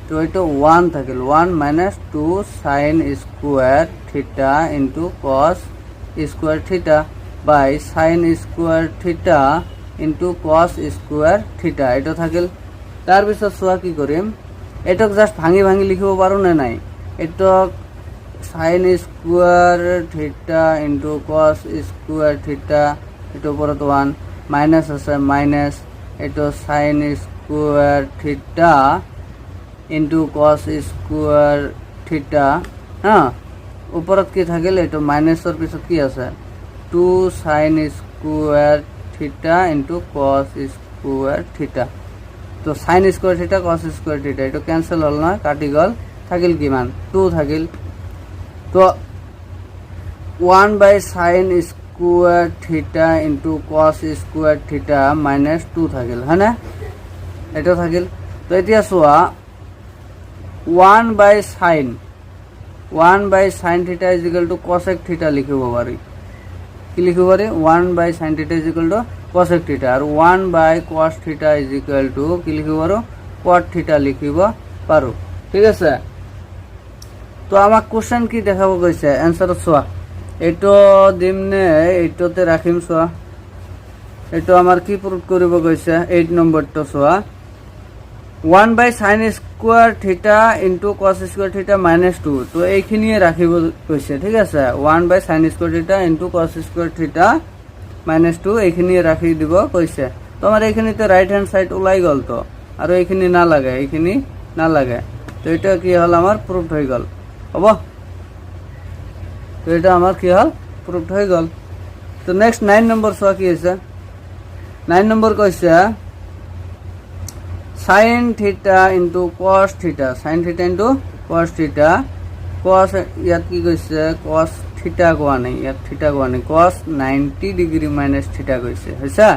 তো এইটো 1 থাকিল 1 - 2 সাইন স্কোয়ার থিটা ইনটু কস স্কোয়ার থিটা বাই সাইন স্কোয়ার থিটা ইনটু কস স্কোয়ার থিটা এইটো থাকিল। তাৰপিছত চোৱা কি কৰিম, এইটোক জাষ্ট ভাঙি ভাঙি লিখিব পাৰো নে নাই। এইটোক সাইন স্কোয়াৰ থিটা ইনটু কস স্কোয়াৰ থিটা এইটো ওপৰত 1 মাইনাস আছে মাইনাস এইটো সাইন স্কোয়াৰ থিটা ইনটু কস স্কোয়াৰ থিটা হ্যাঁ ওপৰত কি থাকিল এইটো মাইনাসৰ পিছত কি আছে 2 সাইন স্কোয়ার থিটা ইনটু কস স্কোয়ার থিটা। তো sine square theta cos square থিটা এইটো ক্যান্সেল হল না কাটি গল থাকিল কিমান 2 থাকিল। তো 1 বাই সাইন স্কোয়ার থিটা ইনটু কস স্কোয়ার থিটা -2 থাকিল হয় না এটা থাকিল। তো এতিয়া চোৱা 1 by sine theta is equal to cosec theta লিখিব পাৰি। কি লিখিব পাৰি 1 by sine theta is equal to cosec theta আৰু 1 by cos theta is equal to কি লিখিব পাৰো কট থিটা লিখিব পাৰো। ঠিক আছে। তো আমাক কোশ্চেন কি দেখাব গৈছে এনসাৰ চোৱা এইটো দিম নে এইটোতে ৰাখিম চোৱা। এইটো আমাৰ কি প্ৰুভ কৰিব গৈছে 8 নম্বৰটো চোৱা 1 বাই সাইন স্কোয়াৰ থিটা ইনটু কস স্কোয়াৰ থিটা -2 তো এইখিনিয়ে ৰাখিব কৈছে। ঠিক আছে 1 বাই সাইন স্কোয়াৰ থিটা ইনটু কস স্কোয়াৰ থিটা -2 এইখিনিয়ে ৰাখি দিব কৈছে। তো আমাৰ এইখিনিতে ৰাইট হ্যান্ড সাইড ওলাই গল তো আৰু এইখিনি নালাগে তো এটা কি হল আমাৰ প্ৰুভ হৈ গল হ'ব। তো এটা আমাৰ কি হল প্ৰুভ হৈ গল। তো নেক্সট 9 নম্বৰ চোৱা কি আছে 9 নম্বৰ কৈছে sine theta into cos theta sine theta into cos theta cos ইয়াত কি কৈছে কস থিটা কোৱা নাই ইয়াত থিটা কোৱা নাই কস 90 ডিগ্রি মাইনাস থিটা কৈছে হৈছে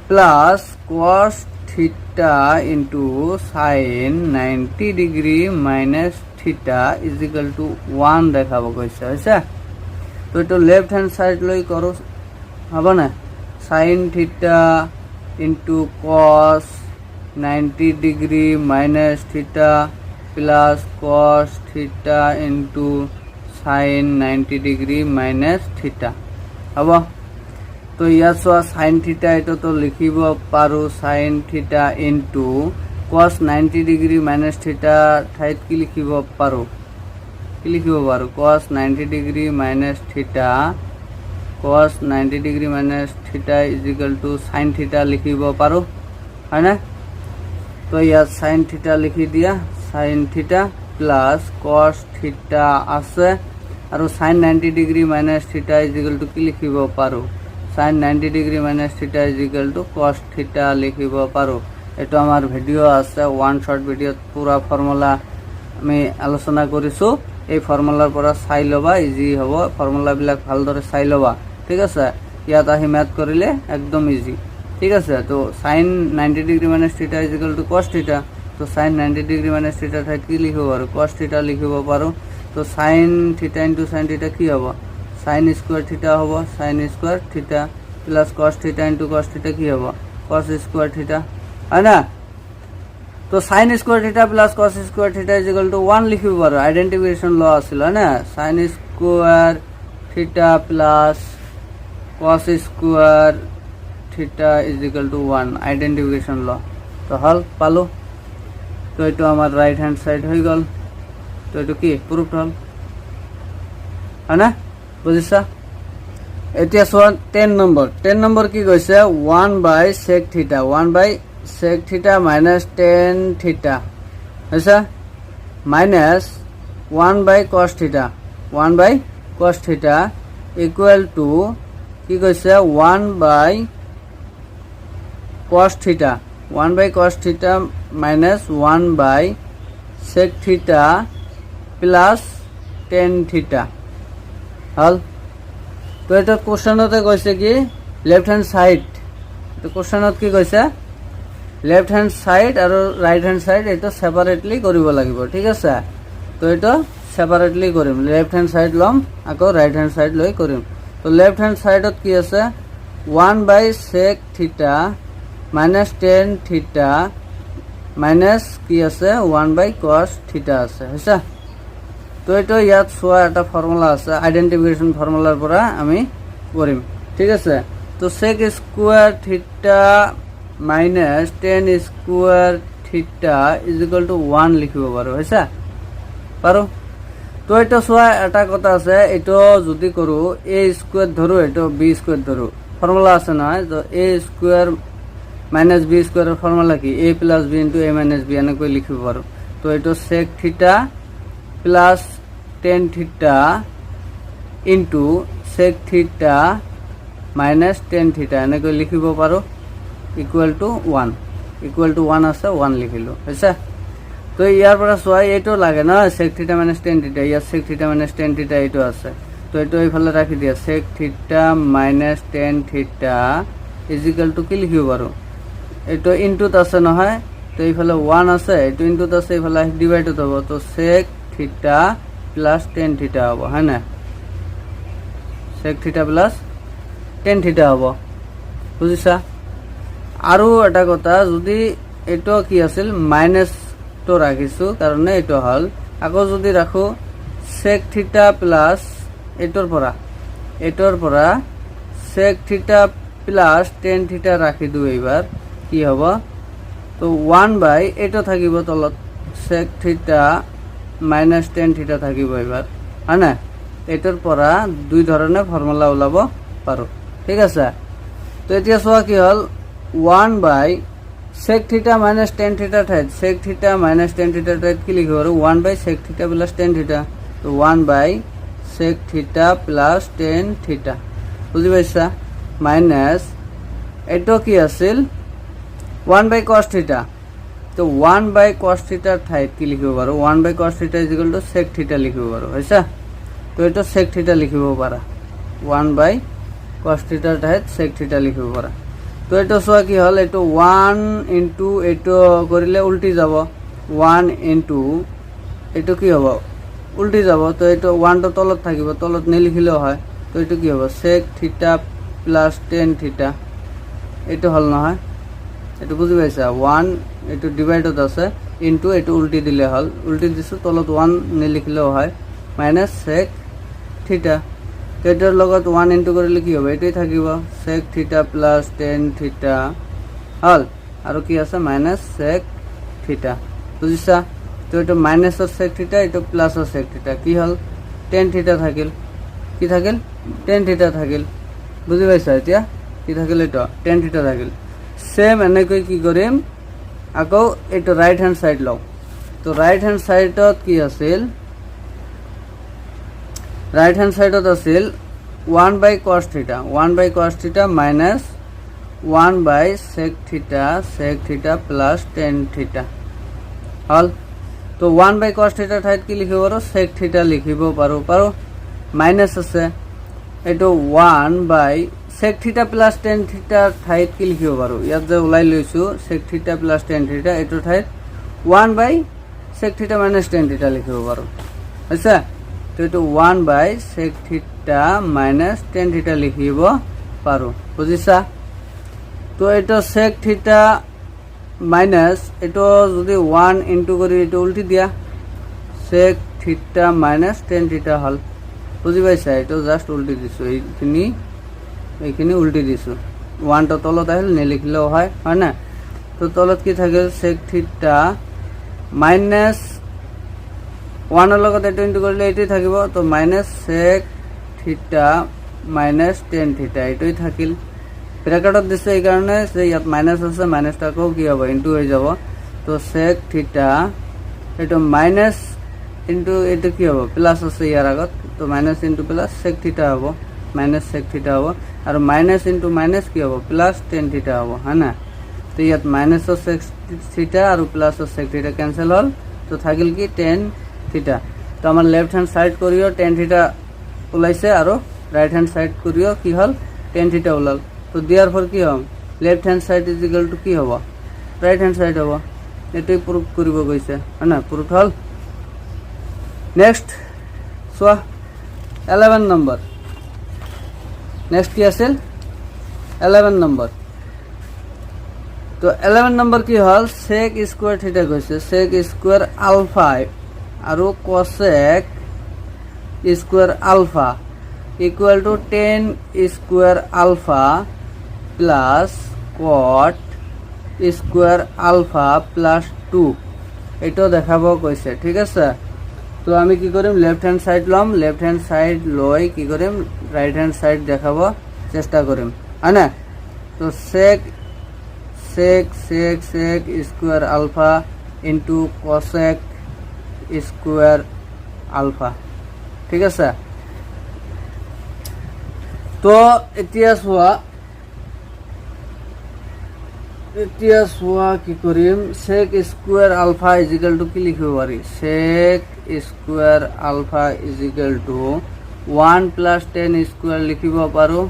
plus cos theta into sign 90 degree minus theta is equal to 1 দেখাব কৈছে হৈছে। তো এইটো লেফট হ্যান্ড সাইড লৈ কৰো হ'ব না সাইন থিটা ইনটু কস 90 ডিগ্রি মাইনাস থিটা plus cos theta into sign 90 degree minus থিটা হ'ব। তো ইয়াত চোৱা সাইন থিটা এইটো তো লিখিব পাৰো সাইন থিটা ইনটু কস 90 ডিগ্ৰি মাইনাস থিটা ঠাইত কি লিখিব পাৰো কস 90 degree minus theta cos 90 degree minus theta is equal to sine theta লিখিব পাৰো হয় না। তো ইয়াত সাইন থিটা লিখি দিয়া sine theta plus cos theta আছে আৰু sine 90 degree minus theta is equal to কি লিখিব পাৰো sine 90 degree minus theta is equal to cos theta লিখিব পাৰো। এইটো আমাৰ ভিডিও আছে ওয়ান শৰ্ট ভিডিওত পুৰা ফৰ্মুলা আমি আলোচনা কৰিছো। এই ফৰ্মুলাৰ পৰা চাই লবা ইজি হ'ব ফৰ্মুলাবিলাক ভালদৰে চাই লবা। ঠিক আছে ইয়াত আহি ম্যাথ কৰিলে একদম ইজি। ঠিক আছে। তো sine 90 degree minus theta is equal to cos theta তো সাইন 90 ডিগ্রি মাইনাস থিটা ঠাইত কি লিখিব পাৰো কস থিটা লিখিব পাৰো। তো sine theta into sine theta কি হ'ব সাইন স্কোয়ার থিটা হ'ব সাইন স্কোয়ার থিটা plus cos theta into cos theta কি হ'ব কস স্কোয়ার থিটা হয় না। তো সাইন স্কোয়ার থিটা প্লাস কস স্কোয়ার থিটা ইজ ইকুয়াল টু 1 লিখিব পাৰো আইডেন্টিফিকেশন ল আছিল হয় না সাইন স্কোয়ার থিটা প্লাস কস স্কোয়ার থিটা ইজ ইকুয়াল টু 1 আইডেন্টিফিকেশন ল। তো হল পালো। তো এইটো আমার রাইট হ্যান্ড সাইড হৈ গল। তো এইটো কি প্ৰুফ হল হয় না বুজিছা। এতিয়া চোৱা 10 নম্বৰ কি কৈছে 1 বাই sec থিটা 1 বাই sec থিটা মাইনাস tan থিটা হৈছে মাইনাস 1 বাই cos থিটা 1 বাই cos থিটা ইকুয়াল টু কি কৈছে 1 বাই cos থিটা 1 বাই cos থিটা মাইনাস 1 বাই sec theta plus tan theta হল। তো এটা কোশ্চেনতে কৈছে কি লেফট হ্যান্ড সাইড, তো কোশ্চেনত কি কৈছে লেফট হ্যান্ড সাইড আৰু ৰাইট হ্যান্ড সাইড এটা সেপাৰেটলি কৰিব লাগিব, ঠিক আছে। তো এটা সেপাৰেটলি কৰিম, লেফট হ্যান্ড সাইড লম আকৌ ৰাইট হ্যান্ড সাইড লৈ কৰিম। তো লেফট হ্যান্ড সাইডত কি আছে 1/sec থিটা মাইনাস tan থিটা মাইনাস কি আছে 1/cos থিটা আছে, হৈছে। তো এইটো ইয়াত চোৱা এটা ফৰ্মুলা আছে, আইডেন্টিফিকেশন ফৰ্মুলাৰ পৰা আমি কৰিম, ঠিক আছে। তো sec স্কোয়াৰ থিটা মাইনাস tan স্কোয়াৰ থিটা ইজ ইকুয়াল টু 1 লিখিব পাৰো, হৈছে পাৰো। তো এটা চোৱা এটা কথা আছে, এইটো যদি কৰো a স্কোয়াৰ ধৰো এইটো b স্কোয়াৰ ধৰো, ফর্মুলা আছে নহয়। তো a স্কোয়ার মাইনাস b স্কোয়ারের ফর্মুলা কি a plus b into a minus b এনেকৈ লিখিব পাৰো। তো এইটো sec থিটা প্লাস tan থিটা ইন্টু sec থিটা মাইনাস tan থিটা এনেকৈ লিখিব পাৰো ইকুয়াল টু 1, ইকুয়াল টু 1 আছে 1 লিখিলো, হৈছে। তো ইয়াৰ পৰা চোৱা এইটো লাগে না sec থিটা মাইনাস tan থিটা, ইয়াত sec থিটা মাইনাস tan থিটা এইটো আছে। তো এইটো এইফালে ৰাখি দিয়া sec থিটা মাইনাস tan থিটা ইজ ইকুয়াল টু কি লিখিব পাৰো এইটো ইনটুত আছে নহয়। তো এইফালে 1 আছে, এইটো ইনটুত আছে, এইফালে ডিভাইডড হ'ব। তো sec থিটা প্লাস tan থিটা হ'ব, হয় না sec থিটা প্লাস tan থিটা হ'ব, বুজিছা। আৰু এটা কথা যদি এইটো কি আছিল মাইনাস তো ৰাখিছো কাৰণে এইটো হল, আকৌ যদি ৰাখো sec থিটা প্লাস এইটোৰ পৰা sec থিটা প্লাস tan থিটা ৰাখি দিও, এইবাৰ কি হ'ব তো 1 এইটো থাকিব তলত sec থিটা মাইনাস tan থিটা থাকিব এইবাৰ, হয় না। এইটোৰ পৰা দুই ধৰণে ফৰ্মুলা ওলাব পাৰো, ঠিক আছে। তো এতিয়া চোৱা কি হল 1/sec থিটা মাইনাস tan থিটা ঠাইত sec থিটা মাইনাস tan থিটা ঠাইত কি লিখিব পাৰো 1/sec থিটা প্লাস tan থিটা। তো 1/sec থিটা প্লাস tan থিটা, বুঝি পাইছা, মাইনাস এইটো কি আছিল 1/cos থিটা। তো 1/cos থিটাৰ ঠাইত কি লিখিব পাৰো 1/cos থিটা ইজ ইকুয়াল টু sec থিটা লিখিব পাৰো, হৈছে। তো এইটো sec থিটা লিখিব পাৰা, 1/cos থিটাৰ ঠাইত sec থিটা লিখিব পাৰা। তো এইটো চোৱা কি হল এইটো 1 ইনটু এইটো কৰিলে উল্টি যাব, 1 ইনটু এইটো কি হ'ব উল্টি যাব। তো এইটো 1 তো তলত থাকিব, তলত নিলিখিলেও হয়। তো এইটো কি হ'ব sec থিটা প্লাস tan থিটা, এইটো হল নহয়, এইটো বুঝি পাইছা। 1 এইটো ডিভাইডড আছে ইনটু এইটো উল্টি দিলে হল, উল্টি দিছো তলত 1 নিলিখিলেও হয়, মাইনাস sec থিটা। তো এটার লগত 1 ইনটু কৰিলে কি হ'ব এইটোই থাকিব sec থিটা প্লাস tan থিটা হল, আৰু কি আছে মাইনাস sec থিটা, বুজিছা। তো এইটো মাইনাসৰ sec থিটা, এইটো প্লাসৰ sec থিটা, কি হল tan থিটা থাকিল, কি থাকিল tan থিটা থাকিল, বুঝি পাইছা। এতিয়া কি থাকিল এইটো tan থিটা থাকিল। সেম এনেকৈ কি কৰিম আকৌ এইটো রাইট হ্যান্ড সাইড লও। তো রাইট হ্যান্ড সাইডত কি আছিল রাইট হ্যান্ড সাইডত আছিল 1/cos থিটা 1/cos থিটা মাইনাস 1/sec থিটা প্লাস tan থিটা হল। তো 1/cos থিটা ঠাইত কি লিখিব পাৰো sec থিটা লিখিব পাৰো মাইনাস আছে এইটো 1/sec থিটা প্লাস tan থিটা ঠাইত কি লিখিব পাৰো ইয়াত যে ওলাই লৈছো sec থিটা প্লাস tan থিটা এইটো ঠাইত 1/sec থিটা মাইনাস tan থিটা লিখিব পাৰো, আচ্ছা। তো এইটো 1/sec থিটা মাইনাস tan থিটা লিখিব পাৰো, বুজিছা। তো এইটো sec থিটা মাইনাস এইটো যদি 1 ইনটু কৰি এইটো উল্টি দিয়া sec থিটা মাইনাস tan থিটা হল, বুঝি পাইছা। এইটো জাস্ট উল্টি দিছো, এইখিনি উল্টি দিছো, 1 তো তলত আহিল নিলিখিলেও হয় না। তো তলত কি থাকিল sec থিটা মাইনাস 1 এর লগত এইটো ইনটু কৰিলে এইটোই থাকিব। তো মাইনাস sec থিটা মাইনাস tan থিটা এইটোই থাকিল। ব্র্যাকেটত দিছে এই কারণে যে ইয়াত মাইনাস আছে, মাইনাসটাকেও কি হবে ইনটু হয়ে যাব। তো sec থিটা এইটো মাইনাস ইনটু এইটো কি হবে প্লাস আছে ইয়ার আগত, তো মাইনাস ইনটু প্লাস sec থিটা হব, মাইনাস sec থিটা হব, আর মাইনাস ইনটু মাইনাস কি হব প্লাস tan থিটা হব, হ্যাঁ না। তো ইয়াত মাইনাস sec থিটা আর প্লাস sec থিটা ক্যান্সেল হল। তো তো থাকিল কি টেন থিটা তো আমার লেফট হ্যান্ড সাইড করিও টেন থিটা ওলাইছে আর রাইট হ্যান্ড সাইড করিও কি হল টেন থিটা ওলাল তো দিয়ার পর কি হম left hand side is equal to কি হব রাইট হ্যান্ড সাইড হব এটাই প্রুফ করিব কইছে হয় না প্রুফ হল নেক্সট সোয়া 11 নম্বর নেক্সট কি আছে 11 নম্বর তো 11 নম্বর কি হল sec স্কয়ার থিটা কইছে sec স্কয়ার আলফা আর cosec square alpha equal to 10 square alpha plus cot square alpha plus 2 এটাও দেখাবো কইছে ঠিক আছে তো আমি কি করিম লেফট হ্যান্ড সাইড লম লেফট হ্যান্ড সাইড লই কি করিম রাইট হ্যান্ড সাইড দেখাবো চেষ্টা করিম হয় না তো sec square alpha into cosec square alpha ঠিক আছে তো এতিয়া চোৱা কি কৰিম sec square alpha is equal to কি লিখিব পাৰি sec square alpha is equal to 1 plus 10 square লিখিব পাৰো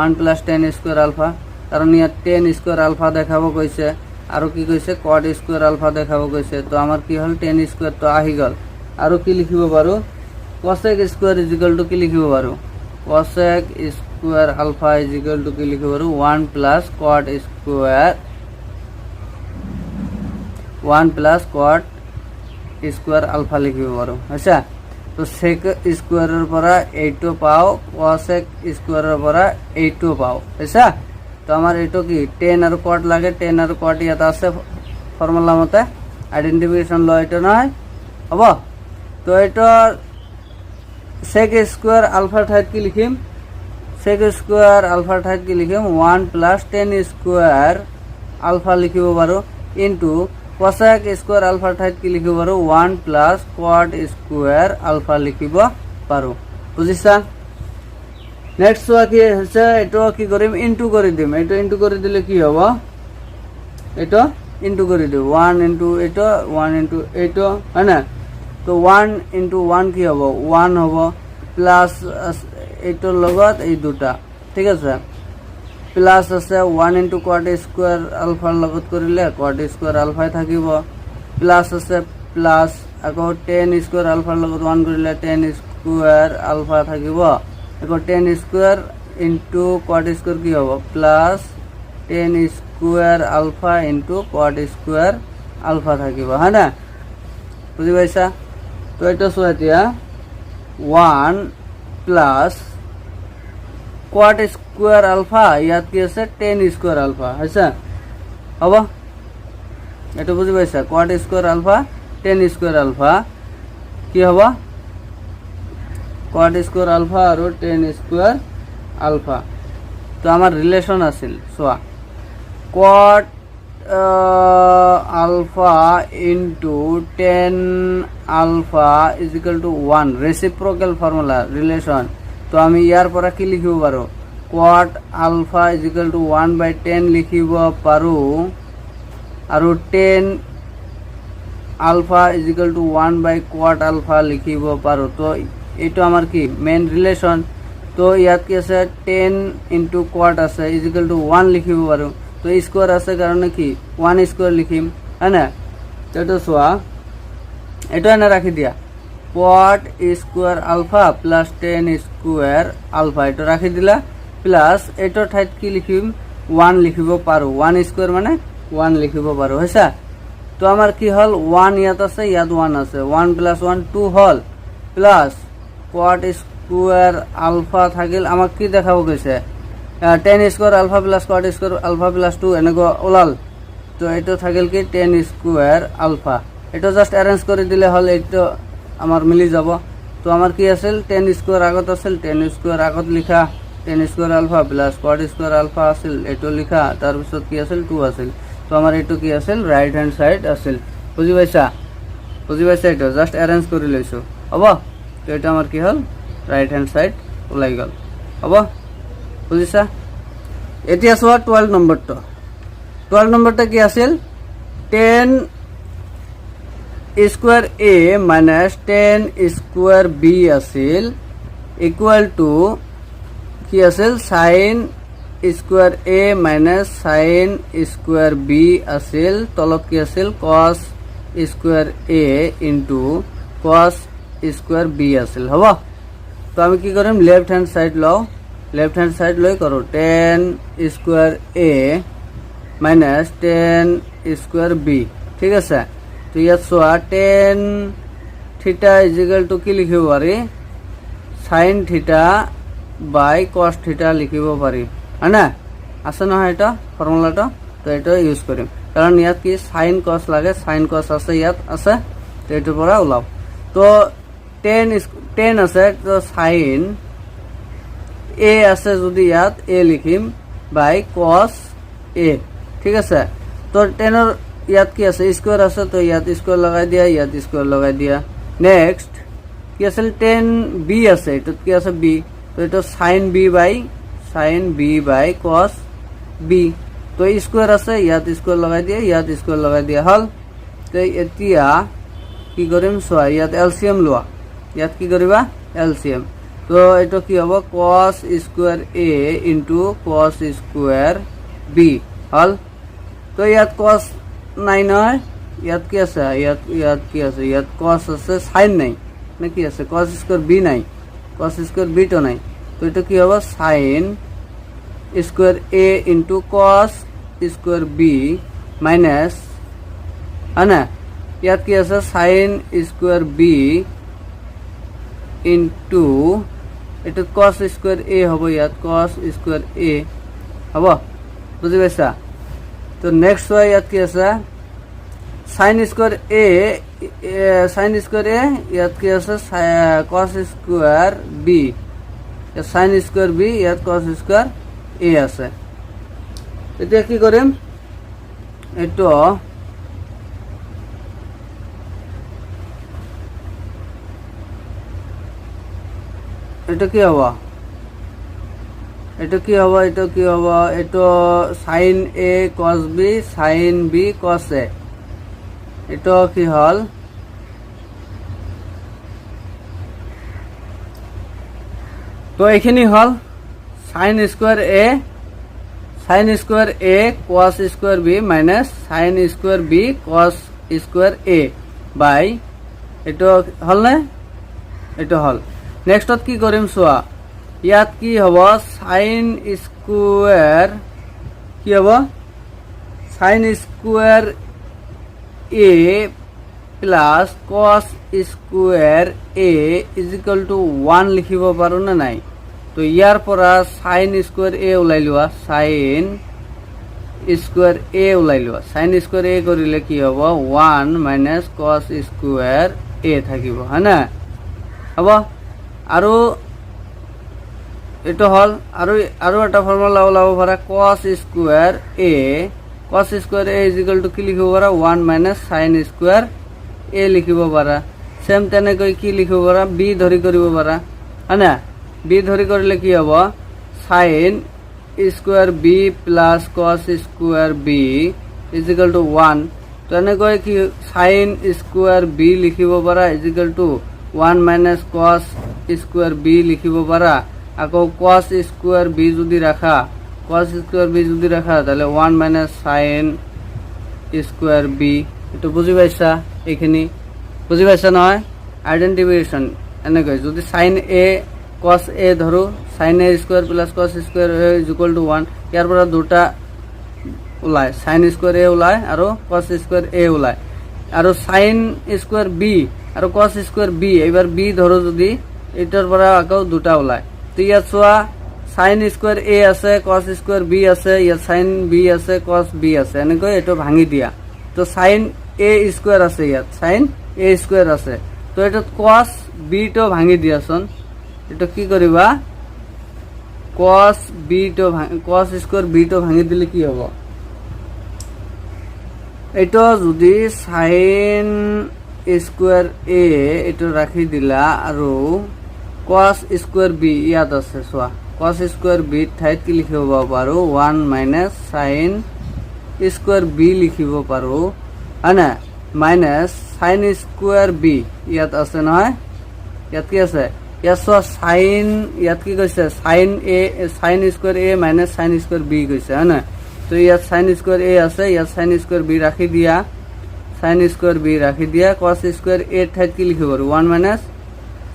1 প্লাস 10 স্কয়াৰ আলফা কাৰণ ইয়াত 10 স্কয়াৰ আলফা দেখাব কৈছে আৰু কি কৈছে cot স্কয়াৰ আলফা দেখাব কৈছে তো আমাৰ কি হল 10 স্কয়াৰ তো আহি গল আৰু কি লিখিব পাৰো cosec square is equal to কি লিখিব পাৰো cosec square alpha is equal to কি লিখিব পাৰো 1 plus cot square 1 plus cot square alpha লিখিব পাৰো আচ্ছা তো sec স্কয়াৰেৰ পৰা 8 পাও cosec স্কয়াৰেৰ পৰা 8 পাও আচ্ছা তো আমার এটো কি 10 আর cot লাগে 10 আর cot ইয়াত আছে ফর্মুলা মতে আইডেন্টিফিকেশন ল এটা নয় হবো তো এটা sec স্কয়ার আলফা ঠাইত কি লিখিম sec স্কয়ার আলফা ঠাইত কি লিখিম 1 প্লাস 10 স্কয়ার আলফা লিখিব পাৰো ইনটু cosec স্কয়াৰ আলফা ঠাইত কি লিখিব পাৰো 1 প্লাস cot স্কয়াৰ আলফা লিখিব পাৰো বুজিছা নেক্সট কি হচ্ছে এটা কি করিম ইনটু করে দিম এটা ইনটু করে দিলে কি হবে এটা ইনটু করে দিব 1 ইনটু এটা 1 ইনটু এটা হয় না তো 1 ইনটু 1 কি হবে 1 হবে প্লাস এটার লগত এই দুটা ঠিক আছে প্লাস আছে 1 ইনটু cot স্কয়ার আলফার লগত করিলে cot স্কয়ার আলফাই থাকিব প্লাস আছে প্লাস আকৌ 10 স্কয়ার আলফার লগত 1 করিলে 10 স্কয়ার আলফা থাকিব এখন 10 স্কয়ার ইনটু cot স্কয়ার কি হবে plus 10 square alpha into cot square alpha থাকিব হ্যাঁ না বুঝি পাইছা তো এটা সোয়াতিয়া 1 প্লাস cot স্কয়ার আলফা ইয়াত কি আছে 10 স্কয়ার আলফা আচ্ছা হবে এটা বুঝি পাইছা cot square alpha 10 square alpha কি হবে cot স্কয়ার আলফা আর 10 স্কয়ার আলফা তো আমার রিলেশন আছিল সোয়া cot alpha into 10 alpha is equal to 1 reciprocal formula relation তো আমি ইয়ার পরে কি লিখিব পাৰো cot alpha is equal to 1/10 লিখিব পাৰো আৰু 10 alpha is equal to 1/cot alpha লিখিব পাৰো তো এটা আমার কি মেইন রিলেশন তো ইয়াত কি আছে 10 ইনটু cot আছে ইজ ইকুয়াল টু 1 লিখিব পাৰো তো স্কয়ার আছে কারণে কি 1 স্কয়ার লিখিম হ্যাঁ না তো এটা সোয়া এটা এনে রাখি দিয়া cot square alpha plus 10 square alpha এটা রাখি দিলা প্লাস এটা ঠাইত কি লিখিম 1 লিখিব পাৰো 1 স্কয়াৰ মানে 1 লিখিব পাৰো হইছা তো আমার কি হল 1 ইয়াত আছে ইয়াত 1 আছে 1 প্লাস 1 2 হল প্লাস cot স্কয়ার আলফা থাকিল আমাক কি দেখাবো কইছে 10 square alpha plus cot square alpha plus 2 এনেগো ওলাল তো এটা থাকিল কি 10 স্কয়ার আলফা এটা জাস্ট অ্যারেঞ্জ করে দিলে হল এটা আমার মিলি যাব তো আমার কি আছিল 10 স্কয়ার আগত আছিল 10 স্কয়ার আগত লিখা 10 square alpha plus cot square alpha আছিল এটো লিখা তার পিছত কি আছিল 2 আছিল তো আমার এটো কি আছিল রাইট হ্যান্ড সাইড আছিল বুঝি পাইছা এটা জাস্ট অ্যারেঞ্জ করে লইছো হবো তো এটা আমার কি হল রাইট হ্যান্ড সাইড ওলাই গেল হবো বুঝিছা এতিয়া সোয়া 12 নম্বরটা 12 নম্বরটা কি আছিল 10 স্কোয়ার এ মাইনাস টেন স্কোয়ার বি আছিল ইকুয়াল টু কি আছিল সাইন স্কোয়ার এ মাইনাস সাইন স্কোয়ার বি আছিল তলত কি আছিল কস square A into cos square B আছিল হব। তো আমি কি কৰিম লেফট হ্যান্ড সাইড লও, লেফট হ্যান্ড সাইড লৈ কৰো টেন স্কোয়াৰ এ মাইনাস টেন স্কোয়াৰ বি ঠিক আছে। তো ইয়াত চোৱা টেন থিটা ইজিকেল টু কি লিখিব পাৰি sine theta by cos theta লিখিব পাৰি হয় না, আছে নহয় এটা ফৰ্মুলাটো। তো এইটো ইউজ কৰিম কাৰণ ইয়াত কি সাইন কস লাগে, সাইন কস আছে ইয়াত আছে, তো এইটোৰ পৰা ওলাও। তো টেন আছে তো সাইন এ আছে যদি ইয়াত এ লিখিম বাই কস এ ঠিক আছে। তো টেনৰ ইয়াত কি আছে স্কোয়ার আছে, তো ইয়াত স্কোয়ার লগাই দিয়া, ইয়াত স্কোয়ার লগাই দিয়া। নেক্সট কি আছিল টেন বি আছে, এটাত কি আছে বি, তো এটা sine B by cos B, তো স্কোয়ার আছে ইয়াত স্কোয়ার লগাই দিয়া, ইয়াত স্কোয়ার লগাই দিয়া হল। তো এতিয়া কি কৰিম চোৱা ইয়াত এলসিএম লোৱা, ইয়াত কি কৰিবা এলসিএম। তো এইটো কি হ'ব কস square A into cos square B হল। তো ইয়াত কস নাই নহয়, ইয়াত কি আছে ইয়াত কি আছে, ইয়াত কস আছে সাইন নাই নে কি আছে, কস স্কোয়ার বি নাই, কস স্কোয়ার বি তো নাই। তো এটা কি হ'ব sine square A into cos square B minus হয় না, ইয়াত কি আছে সাইন স্কোয়ার বি ইন্টু এটা কস স্কোয়ার এ হ'ব, ইয়াত কস স্কোয়ার এ হ'ব, বুঝি পাইছা। তো নেক্সট হয় ইয়াত কি আছে সাইন স্কোয়ার এ ইয়াত কি আছে cos square B, sine square B ইয়াত কস স্কোয়ার এ আছে। এতিয়া কি কৰিম এইটো এটা কি হ'ব, এটা কি হ'ব, এটা কি হ'ব, এটা sine A cos B sine B cos A, এটা কি হল তো এইখিনি হল sine square A cos square B minus sine square B cos square A by এটা হল নে, এটা হল। নেক্সটত কি কৰিম চোৱা ইয়াত কি হ'ব সাইন স্কোয়ার কি হ'ব sine square A plus cos square A is equal to 1 লিখিব পাৰো না নাই। তো ইয়াৰ পৰা সাইন স্কোয়াৰ এ ওলাই লোৱা, সাইন স্কোয়াৰ এ ওলাই লোৱা, সাইন স্কোয়াৰ এ কৰিলে কি হ'ব 1 মাইনাস কস স্কোয়াৰ এ থাকিব হয় না হ'ব। আৰু এটা হল আৰু এটা ফৰ্মুলা ওলাব পাৰা কস স্কোয়াৰ এ ইজিক্যাল টু কি লিখিব পাৰা 1 মাইনাস সাইন স্কোয়াৰ এ লিখিব পাৰা। সেম তেনেকৈ কি লিখিব পাৰা বি ধৰি কৰিব পাৰা হয় না, বি ধৰি কৰিলে কি হ'ব sine square B plus cos square B equal to 1, তেনেকৈ কি সাইন স্কোয়ার বি লিখিব পাৰা equal to 1 minus cos square B লিখিব পাৰা। আকৌ কস স্কোয়ার বি যদি রাখা তাহলে 1 মাইনাস সাইন স্কোয়ার বি, এটা বুঝি পাইছা, এইখিনি বুঝি পাইছা নহয়। আইডেন্টিফিকেশন এনেকৈ যদি সাইন এ কস এ ধৰো, sine A square plus cos square A equal to 1, ইয়াৰ পৰা দুটা ওলায় সাইন স্কোয়াৰ এ ওলায় আৰু কস স্কোয়াৰ এ ওলায়, আৰু সাইন স্কোয়াৰ বি আৰু কস স্কোয়াৰ বি, এইবাৰ বি ধৰো যদি এটাৰ পৰা আকৌ দুটা ওলায়। তো ইয়াত চোৱা সাইন স্কোয়ার এ আছে কস স্কোয়ার বি আছে, ইয়াত সাইন বি আছে কস বি আছে, এনেকৈ এইটো ভাঙি দিয়া। তো সাইন এ স্কোয়ার আছে, ইয়াত সাইন এ স্কোয়ার আছে, তো এটা কস বি টো ভাঙি দিয়াচোন। এটা কি কৰিবা কস স্কোয়ার বি টো ভাঙি দিলে কি হ'ব, এটা যদি সাইন স্কোয়ার এ এটা রাখি দিলা আৰু কস স্কোয়াৰ বি ইয়াত আছে চোৱা, কস স্কোয়াৰ বি ঠাইত কি লিখিব পাৰো 1 মাইনাস সাইন স্কোয়াৰ বি লিখিব পাৰো হয় না। মাইনাছ সাইন স্কুৱাৰ বি ইয়াত আছে নহয়, ইয়াত কি আছে, ইয়াত চোৱা সাইন, ইয়াত কি কৈছে sign square A minus sine square B কৈছে হয় নহয়। তো ইয়াত সাইন স্কুৱাৰ এ আছে, ইয়াত সাইন স্কুৱাৰ বি ৰাখি দিয়া, সাইন স্কুৱাৰ বি ৰাখি দিয়া, কস স্কুৱাৰ এ ঠাইত কি লিখিব পাৰোঁ, 1 মাইনাছ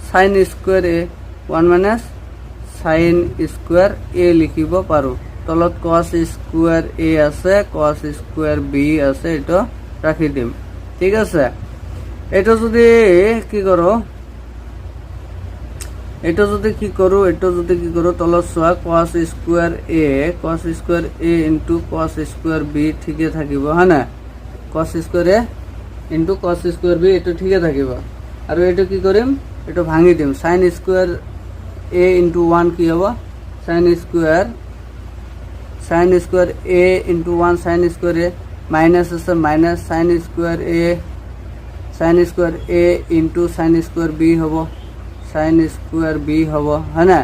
সাইন স্কুৱাৰ এ, 1 মাইনাছ সাইন স্কুৱাৰ এ লিখিব পাৰোঁ। তলত কস স্কুৱাৰ এ আছে, কস স্কুৱাৰ বি আছে, এইটো ৰাখি দিম। ঠিক আছে, এইটো যদি কি কৰোঁ, এইটো যদি কি কৰোঁ তলত চোৱা কস square A into cos square B ঠিকে থাকিব হয় না, কস square A into cos square B এইটো ঠিকে থাকিব। আৰু এইটো কি কৰিম, এইটো ভাঙি দিম, সাইন স্কুৱাৰ এ ইনটু 1 কি হ'ব, sine square A into 1 sine square A, minus আছে minus sine square A into sine square B হ'ব, সাইন স্কুৱাৰ বি হ'ব হয় না।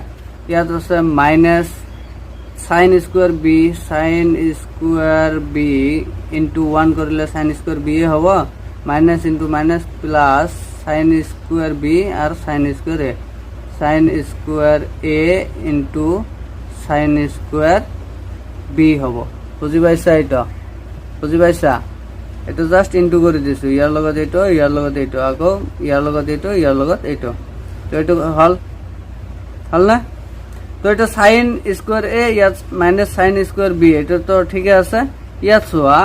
ইয়াত আছে minus sine square B into 1 কৰিলে সাইন স্কুৱাৰ বি হ'ব, minus into minus plus sine square B আৰু sine square A, sine square A into sine square B হ'ব। বুজি পাইছা, এইটো বুজি পাইছা, এইটো জাষ্ট ইনটু কৰি দিছোঁ, ইয়াৰ লগত এইটো, ইয়াৰ লগত এইটো, আকৌ ইয়াৰ লগত এইটো, ইয়াৰ লগত এইটো, তো এইটো হ'ল না। তো এইটো সাইন স্কুৱাৰ এ, ইয়াত মাইনাছ সাইন স্কুৱাৰ বি, এইটো তো ঠিকে আছে। ইয়াত চোৱা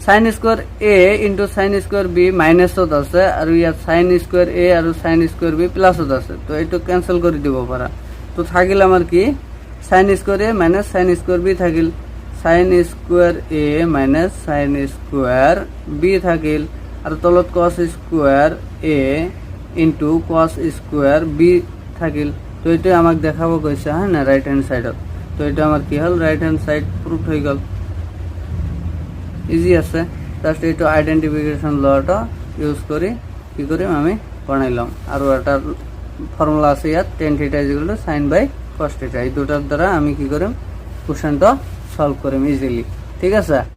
sign square A into sine square B মাইনাছত আছে, আৰু ইয়াত সাইন স্কুৱাৰ এ আৰু সাইন স্কুৱাৰ বি প্লাছত আছে, তো এইটো কেনচেল কৰি দিব পাৰা। তো থাকিল আমাৰ কি, sign square A minus sine square B থাকিল, sign square A minus sine square B থাকিল, আৰু তলত কস square A into cos square B থাকিল। তো এইটো আমাক দেখাব কৈছে হয় না ৰাইট হেণ্ড সাইডত। তো এইটো আমাৰ কি হ'ল, ৰাইট হেণ্ড সাইড প্ৰুফ হৈ গ'ল, ইজি আছে। জাষ্ট এইটো আইডেন্টিফিকেশ্যন লটো ইউজ কৰি কি কৰিম আমি বনাই ল'ম। আৰু এটা ফৰ্মুলা আছে ইয়াত, tan θ = sin বাই cos θ, এই দুটাৰ দ্বাৰা আমি কি কৰিম, কুৱেশ্যনটো সলভ কৰিম ইজিলি। ঠিক আছে।